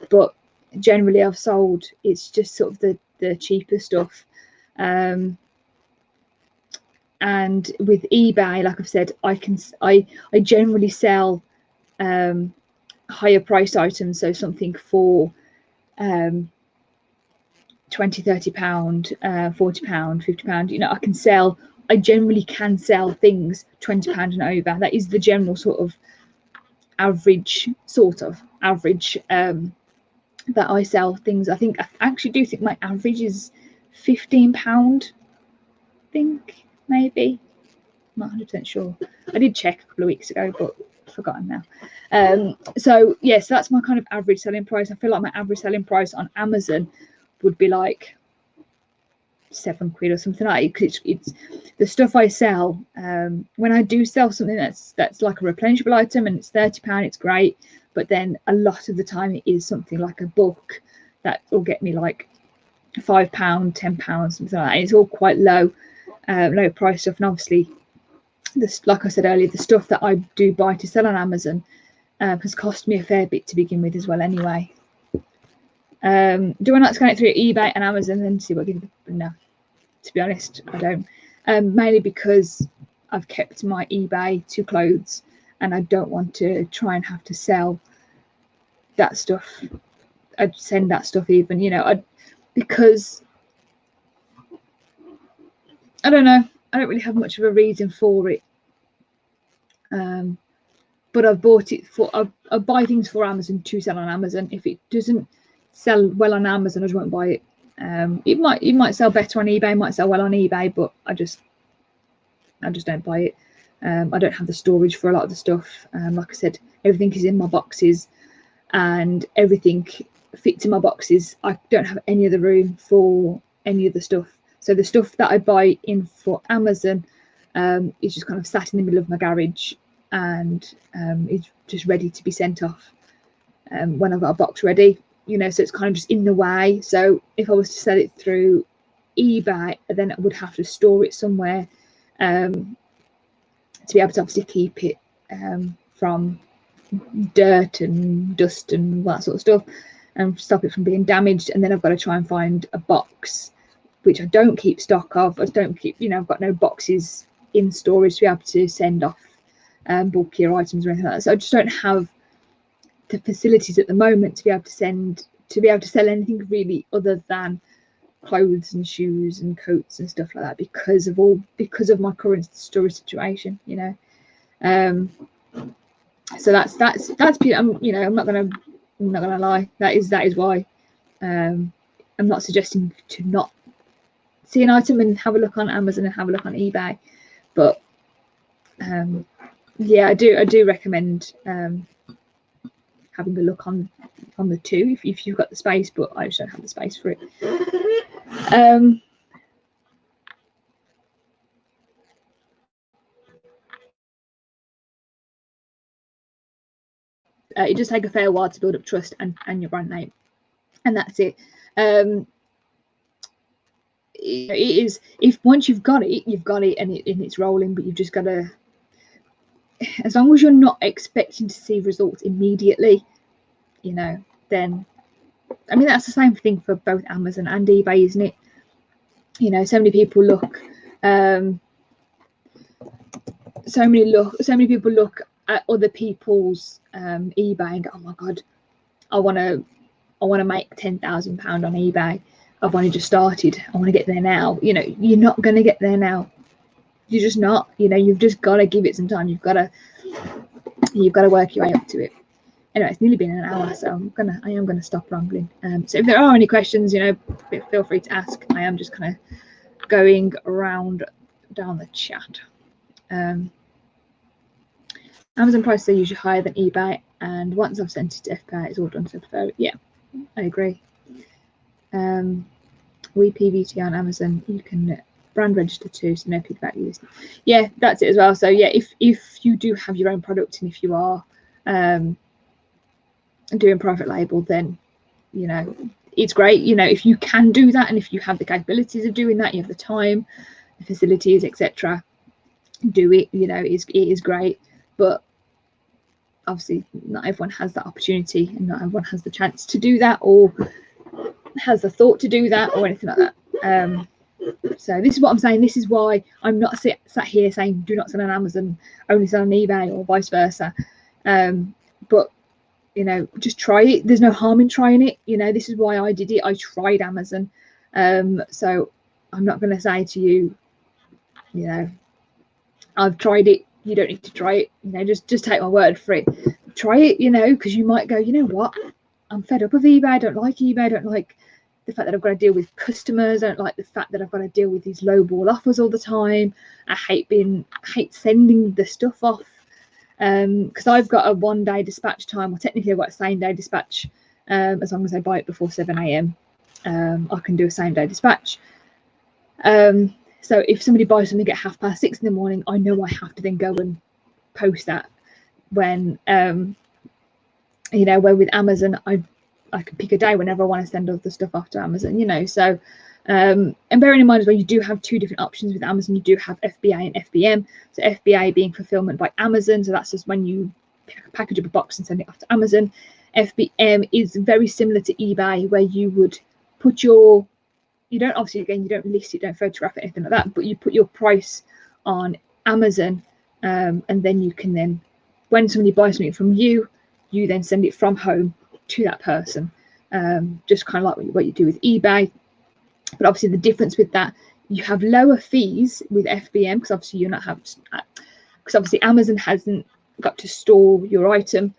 but generally it's just sort of the cheaper stuff. And with eBay, like I've said, I generally sell higher priced items, so something for £20–30, £40, £50. I generally can sell things £20 and over. That is the general sort of average that I sell things. I actually do think my average is £15. I think maybe, not 100% sure. I did check a couple of weeks ago, but I've forgotten now. So yes, that's my kind of average selling price. I feel like my average selling price on Amazon would be like £7 or something like it, because it's the stuff I sell. When I do sell something that's like a replenishable item and it's £30, it's great, but then a lot of the time it is something like a book that will get me like £5, £10, something like that. It's all quite low price stuff, and obviously this, like I said earlier, the stuff that I do buy to sell on Amazon has cost me a fair bit to begin with as well anyway. Do I not scan it through eBay and Amazon and see what gives? No, to be honest, I don't. Mainly because I've kept my eBay to clothes, and I don't want to try and have to sell that stuff. I'd send that stuff even, because I don't know. I don't really have much of a reason for it. But I've bought it for. I buy things for Amazon to sell on Amazon. If it doesn't sell well on Amazon, I just won't buy it. It might sell better on eBay, might sell well on eBay, but I just don't buy it. I don't have the storage for a lot of the stuff. Like I said, everything is in my boxes, and everything fits in my boxes. I don't have any other room for any of the stuff. So the stuff that I buy in for Amazon is just kind of sat in the middle of my garage, and it's just ready to be sent off when I've got a box ready. So it's kind of just in the way. So if I was to sell it through eBay, then I would have to store it somewhere to be able to obviously keep it from dirt and dust and that sort of stuff, and stop it from being damaged. And then I've got to try and find a box, which I don't keep stock of. I've got no boxes in storage to be able to send off bulkier items or anything like that. So I just don't have the facilities at the moment to be able to sell anything really other than clothes and shoes and coats and stuff like that, because of my current storage situation. So that's I'm not gonna lie, that is why. I'm not suggesting to not see an item and have a look on Amazon and have a look on eBay, but yeah, I do recommend having a look on the two if you've got the space, but I just don't have the space for it. It does take a fair while to build up trust and your brand name, and that's it. It is, if once you've got it, and it's rolling, but you've just got to, as long as you're not expecting to see results immediately, then, I mean, that's the same thing for both Amazon and eBay, isn't it? So many people look at other people's eBay and go, oh my god, I want to make £10,000 on eBay. I've only just started. I want to get there now. You're not going to get there now. You're just not. You've just got to give it some time. You've got to work your way up to it. Anyway, it's nearly been an hour, so I am gonna stop rambling. So if there are any questions, feel free to ask. I am just kind of going around down the chat. Amazon prices are usually higher than eBay, and once I've sent it to FBA, it's all done. So yeah, I agree. We PVT on Amazon, you can brand register too, so no people that use. Yeah, that's it as well. So yeah, if you do have your own product, and if you are doing private label, then you know it's great. You know, if you can do that, and if you have the capabilities of doing that, you have the time, the facilities, etc., do it. You know, it is great, but obviously not everyone has that opportunity, and not everyone has the chance to do that, or has the thought to do that, or anything like that. So this is what I'm saying. This is why I'm not sat here saying do not sell on Amazon, only sell on eBay, or vice versa. But you know, just try it. There's no harm in trying it. You know, this is why I did it. I tried Amazon. So I'm not going to say to you, you know, I've tried it, you don't need to try it. You know, just take my word for it. Try it, you know, because you might go, you know what, I'm fed up of eBay. I don't like eBay. I don't like the fact that I've got to deal with customers. I don't like the fact that I've got to deal with these lowball offers all the time. I hate sending the stuff off, because I've got a 1 day dispatch time, or technically I've got a same day dispatch. As long as I buy it before 7 a.m, I can do a same day dispatch. So if somebody buys something at 6:30 in the morning, I know I have to then go and post that. When you know, where with Amazon, I can pick a day whenever I want to send all the stuff off to Amazon, you know. So and bearing in mind as well, you do have two different options with Amazon. You do have FBA and FBM. So FBA being fulfillment by Amazon, so that's just when you package up a box and send it off to Amazon. FBM is very similar to eBay, where you would put your, you don't obviously, again, you don't list it, don't photograph it, anything like that, but you put your price on Amazon, and then you can then, when somebody buys something from you, you then send it from home to that person, just kind of like what you do with eBay. But obviously the difference with that, you have lower fees with FBM, because obviously you're not having, because obviously Amazon hasn't got to store your item,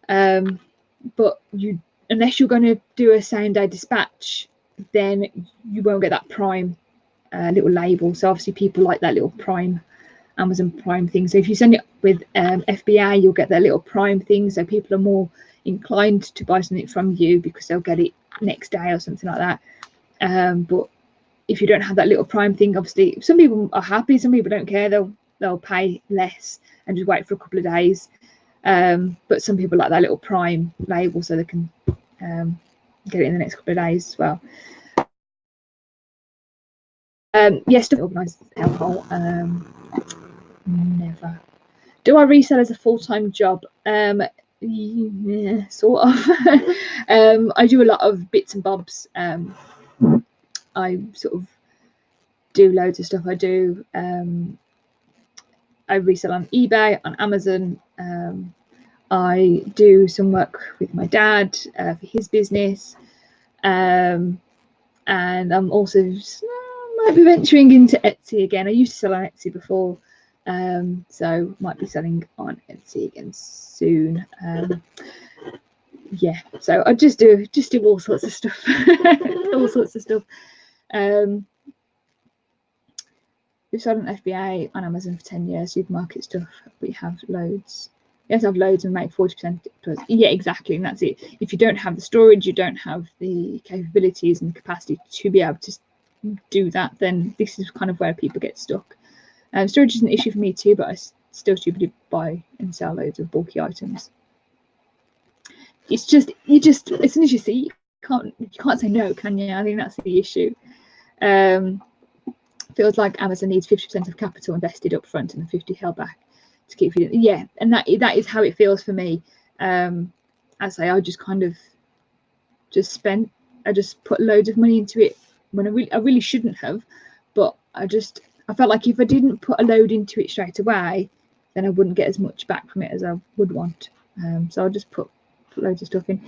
but you, unless you're going to do a same day dispatch, then you won't get that Prime little label. So obviously people like that little Prime, Amazon Prime thing. So if you send it with FBA, you'll get that little Prime thing, so people are more inclined to buy something from you because they'll get it next day or something like that. But if you don't have that little Prime thing, obviously some people are happy, some people don't care, they'll pay less and just wait for a couple of days. But some people like that little Prime label, so they can get it in the next couple of days as well. Yes, to organise alcohol. Never. Do I resell as a full-time job? Yeah, sort of. I do a lot of bits and bobs. I sort of do loads of stuff. I resell on eBay, on Amazon. I do some work with my dad for his business, and I'm also might be venturing into Etsy again. I used to sell on Etsy before, so might be selling on Etsy again soon. Yeah, so I just do all sorts of stuff. All sorts of stuff. We've sold on FBA, on Amazon for 10 years, supermarket stuff. We have loads. Yes, I have loads and make 40%. Yeah, exactly. And that's it. If you don't have the storage, you don't have the capabilities and the capacity to be able to do that, then this is kind of where people get stuck. Storage is an issue for me too, but I still stupidly buy and sell loads of bulky items. It's just, as soon as you see, you can't say no, can you? I think that's the issue. Feels like Amazon needs 50% of capital invested up front and 50 held back to keep you. Yeah, and that is how it feels for me. I say I just kind of just put loads of money into it when I really shouldn't have, but I felt like if I didn't put a load into it straight away, then I wouldn't get as much back from it as I would want. So I just put loads of stuff in.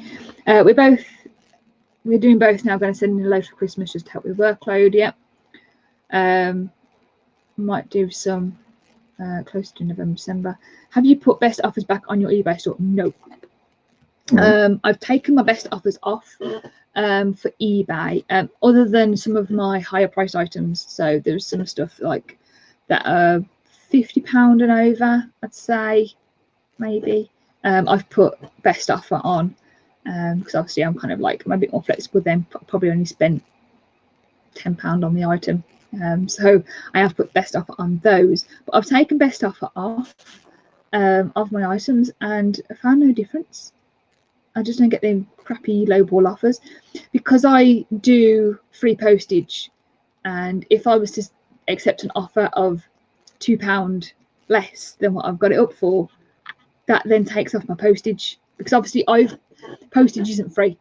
We're doing both now. I'm going to send in a load for Christmas just to help with workload. Yeah. Might do some close to November, December. Have you put best offers back on your eBay store? No. I've taken my best offers off for eBay, other than some of my higher price items. So there's some stuff like that are £50 and over, I'd say, maybe. I've put best offer on because obviously I'm kind of like, I'm a bit more flexible then. Probably only spent £10 on the item. So I have put best offer on those, but I've taken best offer off of my items, and I found no difference. I just don't get them crappy lowball offers, because I do free postage, and if I was to accept an offer of £2 less than what I've got it up for, that then takes off my postage, because obviously postage isn't free.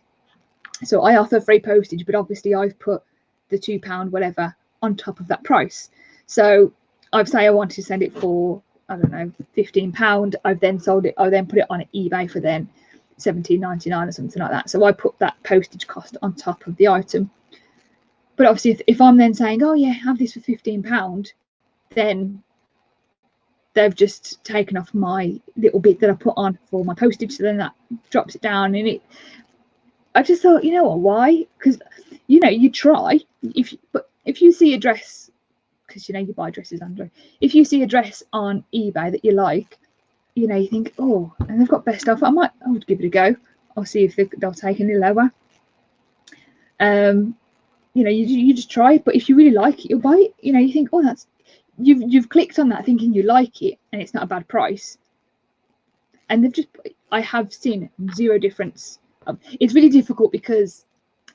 So I offer free postage, but obviously I've put the £2 whatever on top of that price. So I'd say I want to send it for, I don't know, £15. I've then sold it, I then put it on eBay for then £17.99 or something like that. So I put that postage cost on top of the item. But obviously if I'm then saying, oh yeah, have this for £15, then they've just taken off my little bit that I put on for my postage, so then that drops it down. And I just thought, you know what, why? Because you try, but if you see a dress, because you buy dresses, Andrew, if you see a dress on eBay that you like, you think, oh, and they've got best offer, I would give it a go. I'll see if they'll take any lower. You just try, but if you really like it, you'll buy it. You think, oh, that's, you've clicked on that thinking you like it, and it's not a bad price, and I have seen zero difference. It's really difficult because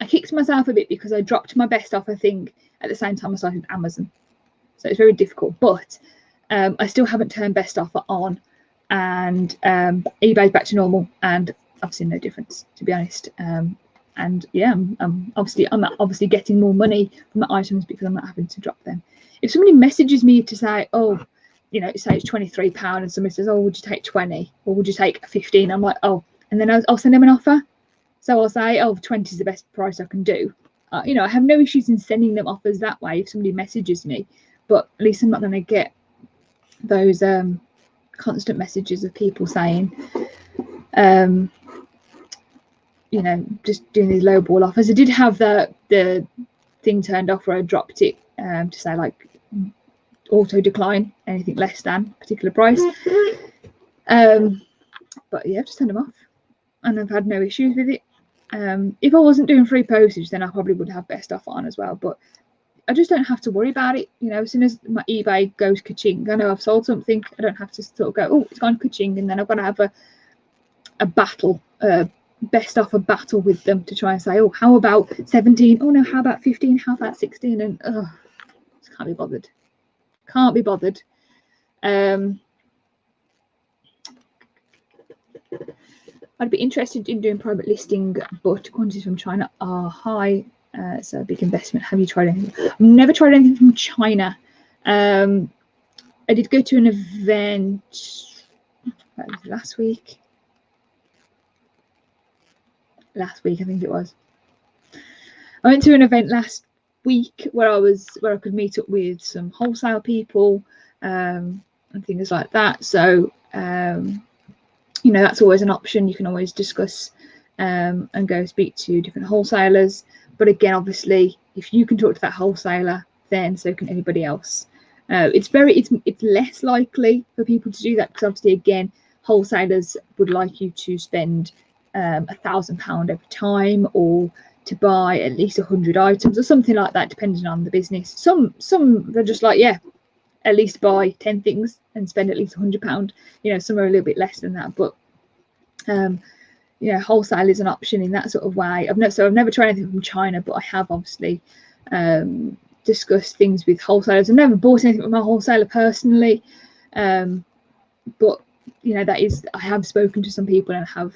I kicked myself a bit because I dropped my best offer thing at the same time I started Amazon, so it's very difficult. But I still haven't turned best offer on, and eBay's back to normal, and I've seen no difference, to be honest. And yeah, I'm obviously getting more money from my items because I'm not having to drop them. If somebody messages me to say, oh, say it's £23, and somebody says, oh, would you take 20 or would you take 15? I'm like, oh, and then I'll send them an offer. So I'll say, oh, 20 is the best price I can do. I have no issues in sending them offers that way if somebody messages me, but at least I'm not going to get those constant messages of people saying, just doing these lowball offers. I did have the thing turned off where I dropped it to say like auto decline anything less than a particular price. But yeah, just turned them off, and I've had no issues with it. If I wasn't doing free postage, then I probably would have best offer on as well, but I just don't have to worry about it. As soon as my eBay goes ka-ching, I know I've sold something. I don't have to sort of go, oh, it's gone ka-ching, and then I've got to have a battle, best offer battle with them to try and say, oh, how about 17? Oh no, how about 15? How about 16? And just can't be bothered. Can't be bothered. I'd be interested in doing private listing, but quantities from China are high, so a big investment. Have you tried anything? I've never tried anything from China. I did go to an event last week. I think it was. I went to an event last week where I could meet up with some wholesale people and things like that. So that's always an option. You can always discuss and go speak to different wholesalers. But again, obviously, if you can talk to that wholesaler, then so can anybody else. It's less likely for people to do that because obviously, again, wholesalers would like you to spend £1,000 every time, or to buy at least 100 items or something like that, depending on the business. Some they're just like, yeah, at least buy 10 things and spend at least £100. Some are a little bit less than that, but wholesale is an option in that sort of way. I've never tried anything from China, but I have obviously discussed things with wholesalers. I've never bought anything from a wholesaler personally, but that is, I have spoken to some people and have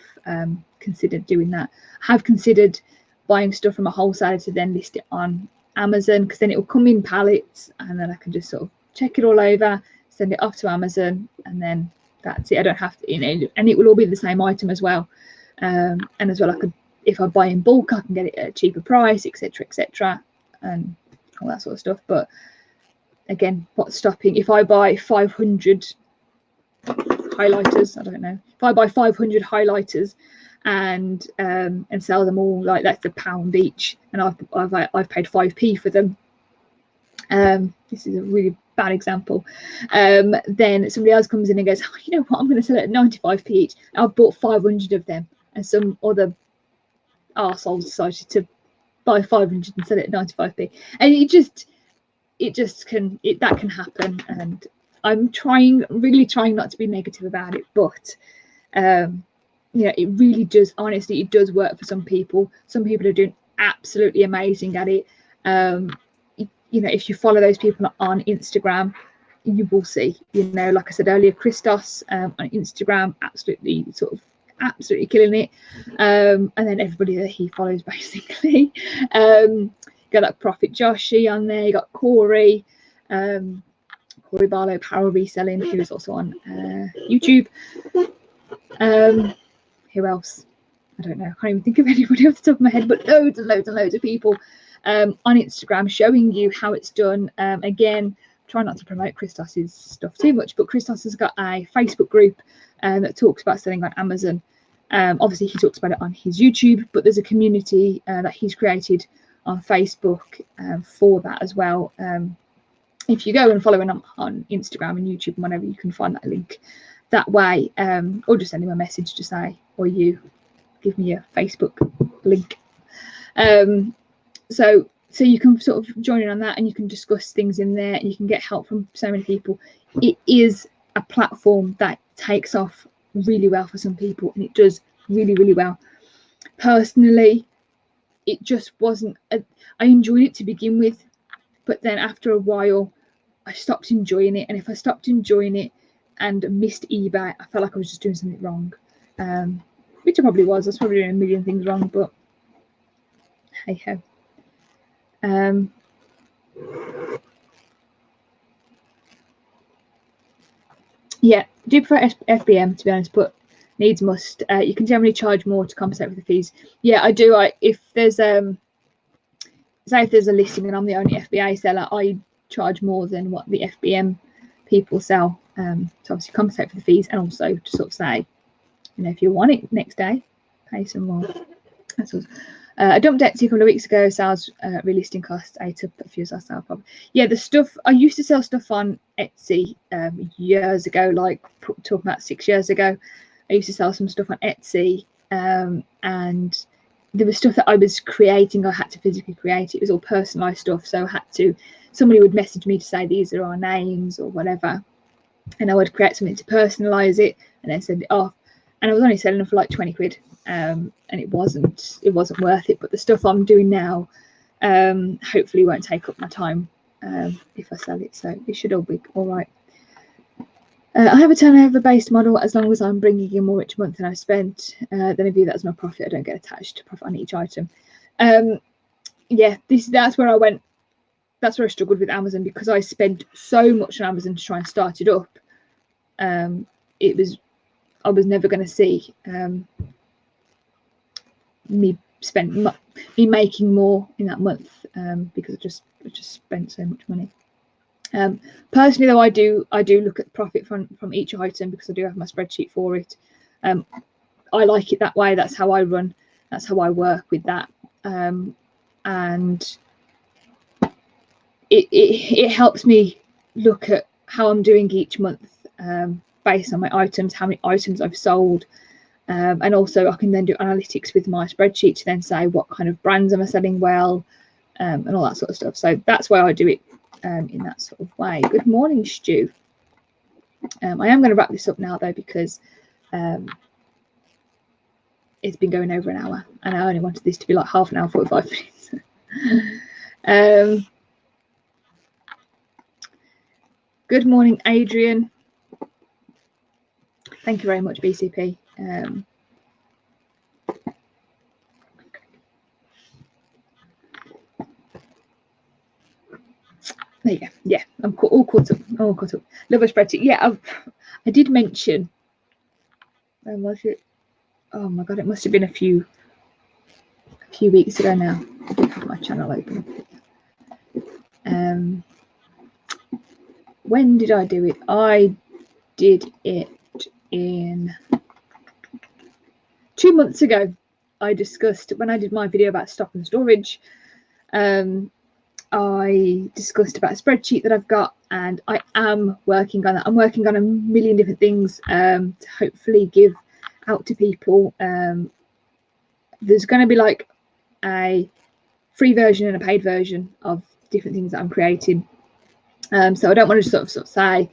considered doing that. I have considered buying stuff from a wholesaler to then list it on Amazon, because then it will come in pallets and then I can just sort of check it all over, send it off to Amazon, and then that's it. I don't have to, and it will all be the same item as well. And as well, I could, if I buy in bulk, I can get it at a cheaper price, etc., and all that sort of stuff. But again, what's stopping? If I buy 500 highlighters, I don't know. If I buy 500 highlighters and sell them all, like that's £1 each, and I've paid 5p for them. This is a really bad example. Then somebody else comes in and goes, oh, you know what, I'm going to sell it at 95p each. I've bought 500 of them, and some other arsehole decided to buy 500 and sell it at 95p, and that can happen. And I'm really trying not to be negative about it, but yeah, it really does, honestly, it does work for some people. Some people are doing absolutely amazing at it. You know, if you follow those people on Instagram, you will see, you know, like I said earlier, Christos on Instagram, absolutely killing it. And then everybody that he follows, basically. Got that Profit Joshi on there, you got Corey Barlow, Apparel Reselling, who's also on YouTube. Who else? I don't know, I can't even think of anybody off the top of my head, but loads and loads and loads of people on Instagram showing you how it's done. Again, try not to promote Christos's stuff too much, but Christos has got a Facebook group that talks about selling on Amazon. Obviously he talks about it on his YouTube, but there's a community that he's created on Facebook for that as well. If you go and follow him on Instagram and YouTube and whatever, you can find that link that way, or just send him a message to say, or you give me your Facebook link. So you can sort of join in on that, and you can discuss things in there, and you can get help from so many people. It is a platform that takes off really well for some people, and it does really, really well. Personally, it just wasn't I enjoyed it to begin with, but then after a while I stopped enjoying it, and if I stopped enjoying it and missed eBay, I felt like I was just doing something wrong, which I probably was. I was probably doing a million things wrong, but hey ho. Yeah, do prefer FBM, to be honest, but needs must. You can generally charge more to compensate for the fees. Yeah, I do. If there's say if there's a listing and I'm the only FBA seller, I charge more than what the FBM people sell, to obviously compensate for the fees, and also to sort of say, you know, if you want it next day, pay some more. That's all. I dumped Etsy a couple of weeks ago. Sales relisting costs ate up a few of our sale problem. Yeah, the stuff I used to sell stuff on Etsy years ago, like talking about 6 years ago. I used to sell some stuff on Etsy, and there was stuff that I was creating. I had to physically create it. It was all personalized stuff, so I had to. Somebody would message me to say these are our names or whatever, and I would create something to personalize it and then send it off. And I was only selling them for like 20 quid. And it wasn't worth it. But the stuff I'm doing now hopefully won't take up my time if I sell it, so it should all be all right. I have a turnover based model. As long as I'm bringing in more each month than I've spent, then I view that as my profit. I don't get attached to profit on each item. Yeah, that's where I went. That's where I struggled with Amazon, because I spent so much on Amazon to try and start it up. I was never going to see me making more in that month, because I just spent so much money. Personally though, I do look at profit from each item, because I do have my spreadsheet for it. I like it that way. That's how I run, that's how I work with that, and it helps me look at how I'm doing each month, based on my items, how many items I've sold. And also I can then do analytics with my spreadsheet to then say what kind of brands am I selling well, and all that sort of stuff. So that's why I do it in that sort of way. Good morning, Stu. I am going to wrap this up now though, because it's been going over an hour, and I only wanted this to be like half an hour, 45 minutes. Good morning, Adrian. Thank you very much, BCP. There you go. Yeah, I'm all caught up. Love a spreadsheet. Yeah, I did mention. When was it? Oh my god, it must have been a few weeks ago now. I do have my channel open. When did I do it? I did it in 2 months ago. I discussed, when I did my video about stock and storage, I discussed about a spreadsheet that I've got, and I am working on that. I'm working on a million different things to hopefully give out to people. There's going to be like a free version and a paid version of different things that I'm creating. So I don't want to sort of say,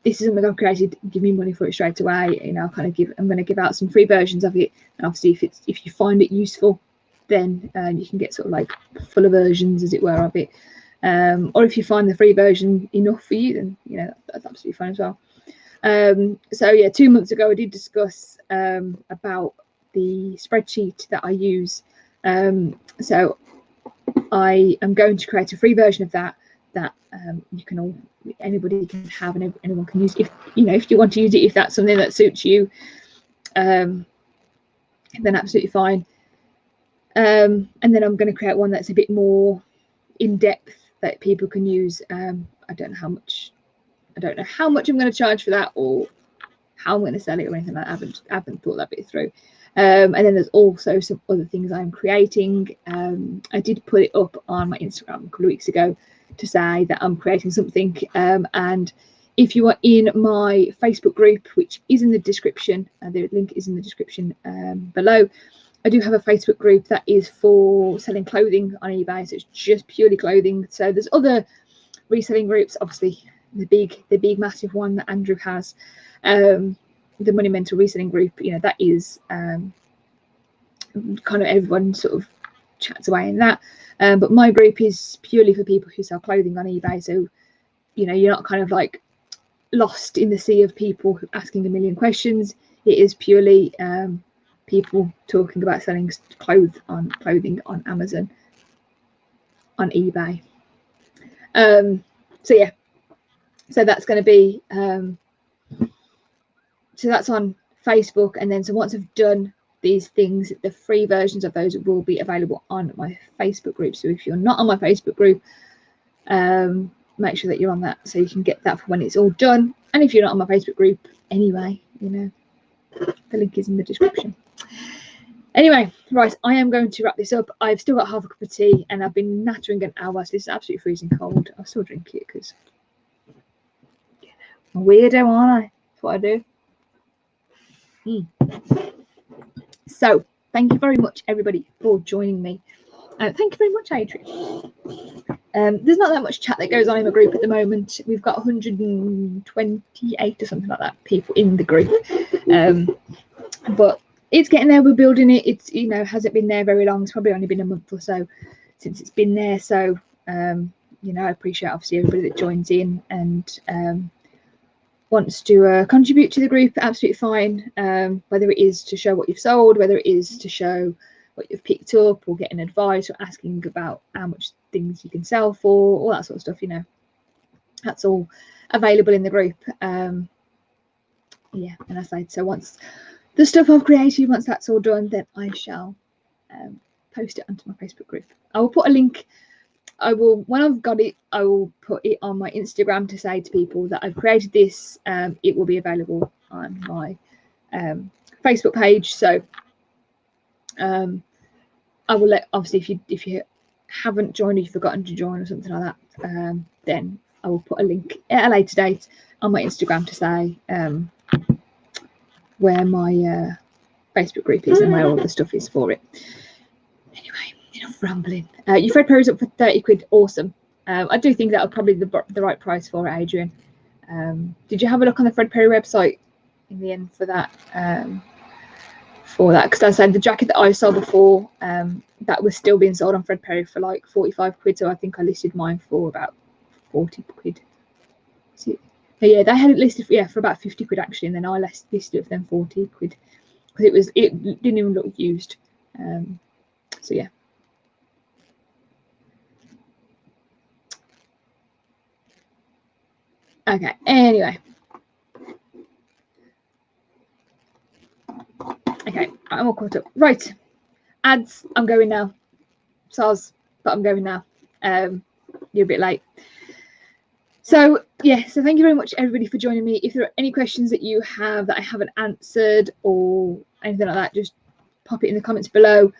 this is something I've created, give me money for it straight away. You know, I'm going to give out some free versions of it, and obviously if you find it useful, then you can get sort of like fuller versions, as it were, of it. Or if you find the free version enough for you, then you know that's absolutely fine as well. So yeah, 2 months ago I did discuss about the spreadsheet that I use. So I am going to create a free version of that you can all, anybody can have, and anyone can use. If you know, if you want to use it, if that's something that suits you, then absolutely fine. And then I'm going to create one that's a bit more in depth that people can use. I don't know how much I'm going to charge for that, or how I'm going to sell it, or anything like that. I haven't thought that bit through. And then there's also some other things I'm creating. I did put it up on my Instagram a couple of weeks ago to say that I'm creating something. And if you are in my Facebook group, which is in the description, the link is in the description below, I do have a Facebook group that is for selling clothing on eBay. So it's just purely clothing. So there's other reselling groups, obviously the big massive one that Andrew has, the Money Mental reselling group. You know, that is kind of everyone sort of chats away in that. But my group is purely for people who sell clothing on eBay. So, you know, you're not kind of like lost in the sea of people asking a million questions. It is purely people talking about selling clothing on Amazon, on eBay. So yeah, so that's going to be so that's on Facebook. And then so once I've done these things, the free versions of those will be available on my Facebook group. So if you're not on my Facebook group, make sure that you're on that so you can get that for when it's all done. And if you're not on my Facebook group anyway, you know, the link is in the description. Anyway, right, I am going to wrap this up. I've still got half a cup of tea and I've been nattering an hour, so this is absolutely freezing cold. I'll still drink it because, you know, I'm a weirdo, aren't I? That's what I do. So thank you very much, everybody, for joining me. Thank you very much, Adrian. There's not that much chat that goes on in the group at the moment. We've got 128 or something like that people in the group, but it's getting there. We're building it. It's, you know, hasn't been there very long. It's probably only been a month or so since it's been there. So you know, I appreciate obviously everybody that joins in and wants to contribute to the group. Absolutely fine, whether it is to show what you've sold, whether it is to show what you've picked up, or getting advice, or asking about how much things you can sell for, all that sort of stuff. You know, that's all available in the group. Yeah, and I said, so once the stuff I've created, once that's all done, then I shall post it onto my Facebook group. I will put a link. I will, when I've got it, I will put it on my Instagram to say to people that I've created this. It will be available on my Facebook page. So I will let, obviously, if you haven't joined, or you've forgotten to join or something like that, then I will put a link at a later date on my Instagram to say where my Facebook group is and where all the stuff is for it. Anyway, enough rambling. Your Fred Perry's up for 30 quid. Awesome. I do think that was probably the right price for it, Adrian. Did you have a look on the Fred Perry website in the end for that? Because I said the jacket that I saw before, that was still being sold on Fred Perry for like 45 quid. So I think I listed mine for about 40 quid. So, yeah, they had it listed for about 50 quid actually, and then I listed it for them 40 quid because it didn't even look used. So yeah. Okay, anyway. Okay, I'm all caught up. Right, ads, I'm going now. SARS, but I'm going now. You're a bit late. So yeah, so thank you very much everybody for joining me. If there are any questions that you have that I haven't answered or anything like that, just pop it in the comments below.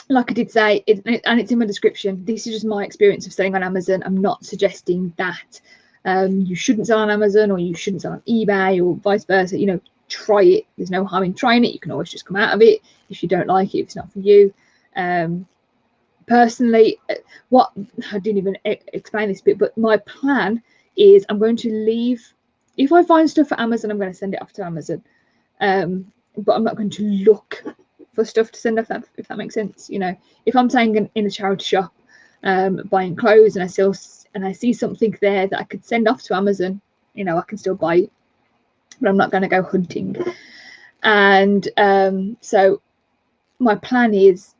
Like I did say, and it's in my description, this is just my experience of selling on Amazon. I'm not suggesting that you shouldn't sell on Amazon or you shouldn't sell on eBay or vice versa. You know, try it. There's no harm in trying it. You can always just come out of it if you don't like it, if it's not for you. Personally, what I didn't even explain this bit, but my plan is I'm going to leave, if I find stuff for Amazon, I'm going to send it off to Amazon, but I'm not going to look for stuff to send off, that, if that makes sense. You know, if I'm saying in a charity shop, buying clothes, and I see something there that I could send off to Amazon, you know, I can still buy it, but I'm not going to go hunting. And so my plan is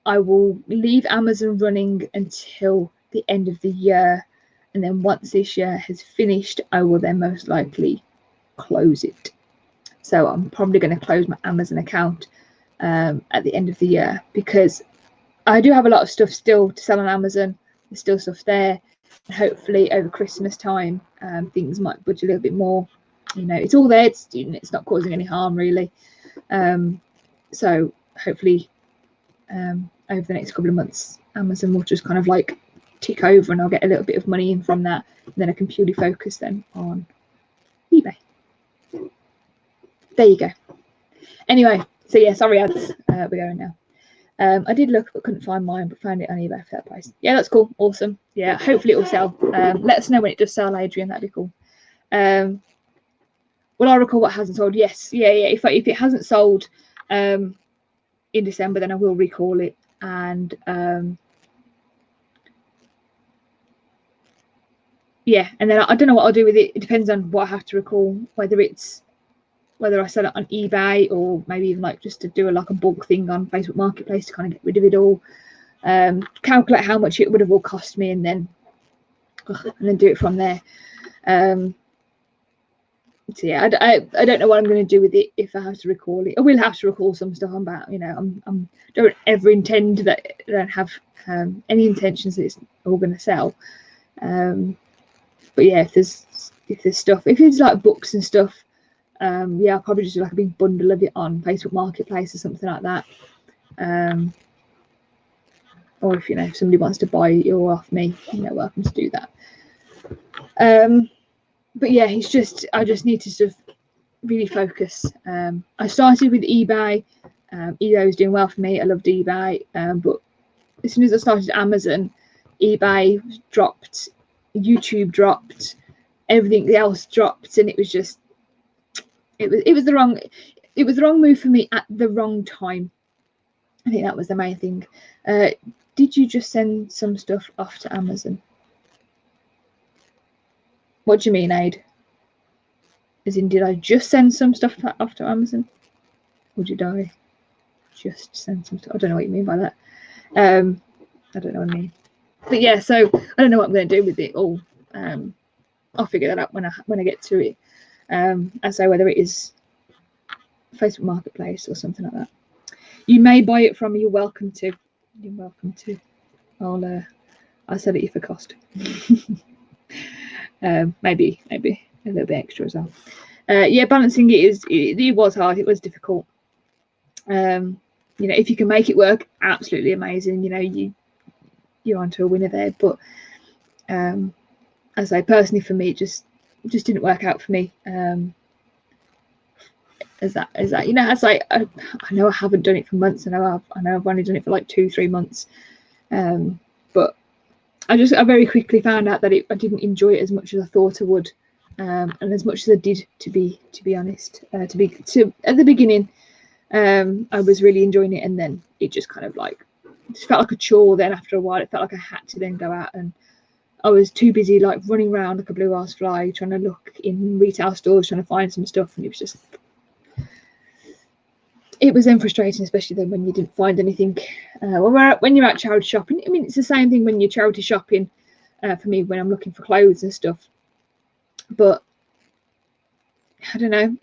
I will leave Amazon running until the end of the year, and then once this year has finished, I will then most likely close it. So I'm probably going to close my Amazon account at the end of the year, because I do have a lot of stuff still to sell on Amazon. There's still stuff there. Hopefully over Christmas time, things might budge a little bit more. You know, it's all there. It's not causing any harm really. So hopefully over the next couple of months, Amazon will just kind of like tick over, and I'll get a little bit of money in from that, and then I can purely focus then on eBay. There you go. Anyway, so yeah, sorry ads, we're going now. I did look but couldn't find mine, but found it on eBay for that price. Yeah, that's cool. Awesome. Yeah, hopefully it will sell. Let us know when it does sell, Adrian. That'd be cool. Will I recall what hasn't sold? Yes. Yeah. If it hasn't sold in December, then I will recall it. And yeah, and then I don't know what I'll do with it. It depends on what I have to recall, whether I sell it on eBay, or maybe even like just to do like a bulk thing on Facebook Marketplace to kind of get rid of it all, calculate how much it would have all cost me, and then do it from there. So yeah, I don't know what I'm going to do with it if I have to recall it. I will have to recall some stuff. You know, I'm don't ever intend that. I don't have any intentions that it's all going to sell. But yeah, if there's stuff, if it's like books and stuff, yeah, I'll probably just do like a big bundle of it on Facebook Marketplace or something like that. Or if, you know, if somebody wants to buy it all off me, you know, welcome to do that. But yeah, I just need to sort of really focus. I started with eBay. eBay was doing well for me. I loved eBay. But as soon as I started Amazon, eBay dropped, YouTube dropped, everything else dropped, and it was just, it was the wrong move for me at the wrong time. I think that was the main thing. Did you just send some stuff off to Amazon? What do you mean, Aid? As in, did I just send some stuff off to Amazon? Or did I just send some stuff? I don't know what you mean by that. I don't know what I mean. But yeah, so I don't know what I'm going to do with it all. I'll figure that out when I get to it. I say whether it is Facebook Marketplace or something like that. You may buy it from me. You're welcome to. You're welcome to. I'll sell it you for cost. Maybe a little bit extra as well. Yeah, balancing it was hard. It was difficult. You know, if you can make it work, absolutely amazing. You know, you're onto a winner there. But as I say, personally for me, it just didn't work out for me. As that you know, as I know I haven't done it for months. I know I've only done it for like 2-3 months. But I very quickly found out that I didn't enjoy it as much as I thought I would, and as much as I did, to be honest. At the beginning, I was really enjoying it, and then it just kind of like, it just felt like a chore. Then after a while, it felt like I had to then go out, and I was too busy like running around like a blue-ass fly, trying to look in retail stores, trying to find some stuff, and it was then frustrating, especially then when you didn't find anything. When you're out charity shopping, I mean, it's the same thing when you're charity shopping for me when I'm looking for clothes and stuff. But I don't know,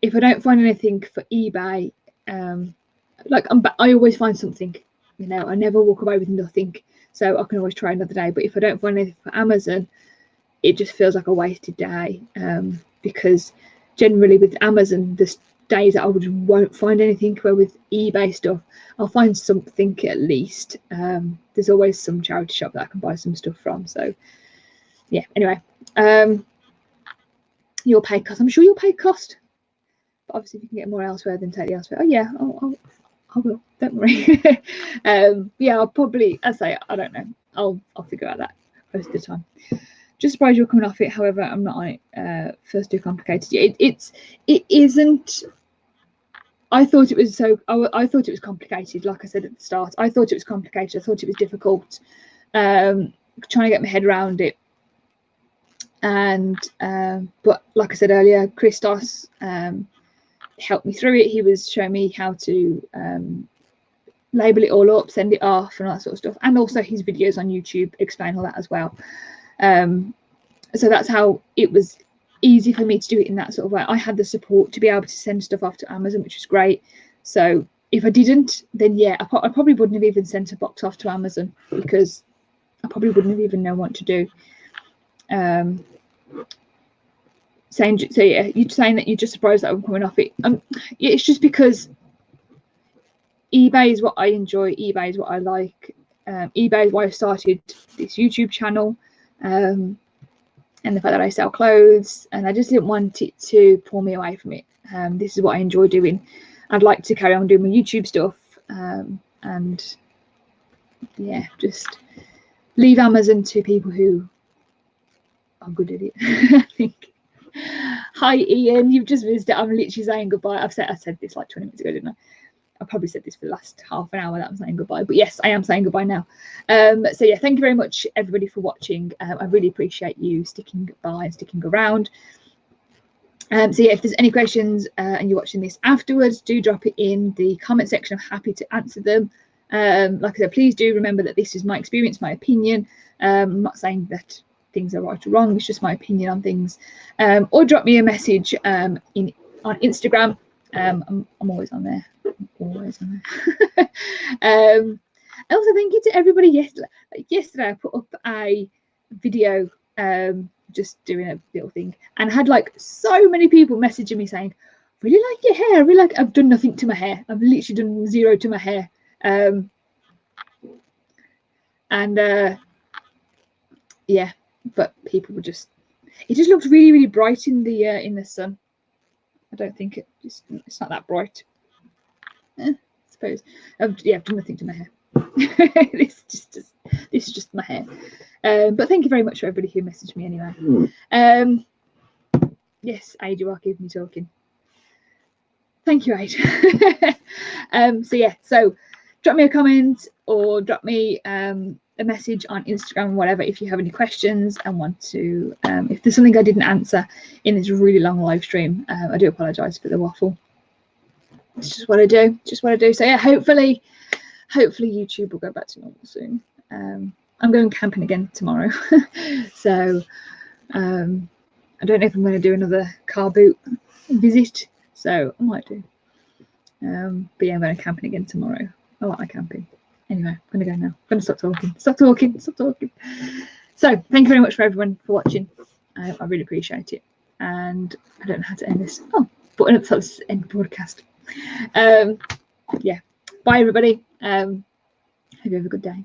if I don't find anything for eBay, like I always find something. You know, I never walk away with nothing, so I can always try another day. But if I don't find anything for Amazon, it just feels like a wasted day, because generally with Amazon, there's days that I won't find anything, where with eBay stuff I'll find something at least. There's always some charity shop that I can buy some stuff from. So yeah, anyway, you'll pay cost. I'm sure you'll pay cost, but obviously if you can get more elsewhere, then take the elsewhere. Oh yeah, I will, don't worry. Yeah, I'll probably, I don't know, I'll figure out that most of the time. Just surprised you're coming off it. However, I'm not on it. First too complicated. It isn't. I thought it was I thought it was complicated. Like I said at the start, I thought it was complicated. I thought it was difficult. Trying to get my head around it. And but like I said earlier, Christos helped me through it. He was showing me how to label it all up, send it off, and all that sort of stuff. And also his videos on YouTube explain all that as well. So that's how it was easy for me to do it in that sort of way. I had the support to be able to send stuff off to Amazon, which was great. So if I didn't, then yeah, I probably wouldn't have even sent a box off to Amazon, because I probably wouldn't have even known what to do. So yeah, you're saying that you're just surprised that I'm coming off it. It's just because eBay is what I enjoy. eBay is what I like. eBay is why I started this YouTube channel. And the fact that I sell clothes, and I just didn't want it to pull me away from it. This is what I enjoy doing. I'd like to carry on doing my YouTube stuff, and yeah, just leave Amazon to people who are good at it. I think. Hi Ian, you've just visited. I'm literally saying goodbye. I said this like 20 minutes ago, didn't I? I probably said this for the last half an hour that I'm saying goodbye, but yes, I am saying goodbye now. So yeah, thank you very much everybody for watching. I really appreciate you sticking by and sticking around. So yeah, if there's any questions and you're watching this afterwards, do drop it in the comment section. I'm happy to answer them. Like I said, please do remember that this is my experience, my opinion. I'm not saying that things are right or wrong, it's just my opinion on things. Or drop me a message on Instagram. I'm always on there. Always on there. And also thank you to everybody yesterday. Yesterday I put up a video just doing a little thing, and I had like so many people messaging me saying, really like your hair, really like. I've done nothing to my hair. I've literally done zero to my hair. Yeah, but people were just, it just looked really, really bright in the sun. I don't think it's not that bright. I suppose. Yeah, I've done nothing to my hair. This is just my hair. But thank you very much for everybody who messaged me anyway. Yes, Aid, you are keeping me talking. Thank you, Aid. So yeah, so drop me a comment or drop me a message on Instagram, whatever, if you have any questions and want to, if there's something I didn't answer in this really long live stream, I do apologise for the waffle. It's just what I do, So yeah, hopefully YouTube will go back to normal soon. I'm going camping again tomorrow. So I don't know if I'm going to do another car boot visit, so I might do. But yeah, I'm going camping again tomorrow. I like my camping. Anyway, I'm going to go now. I'm going to stop talking. So thank you very much for everyone for watching. I really appreciate it. And I don't know how to end this. Oh, button at the top to end the broadcast. Yeah, bye everybody. Hope you have a good day.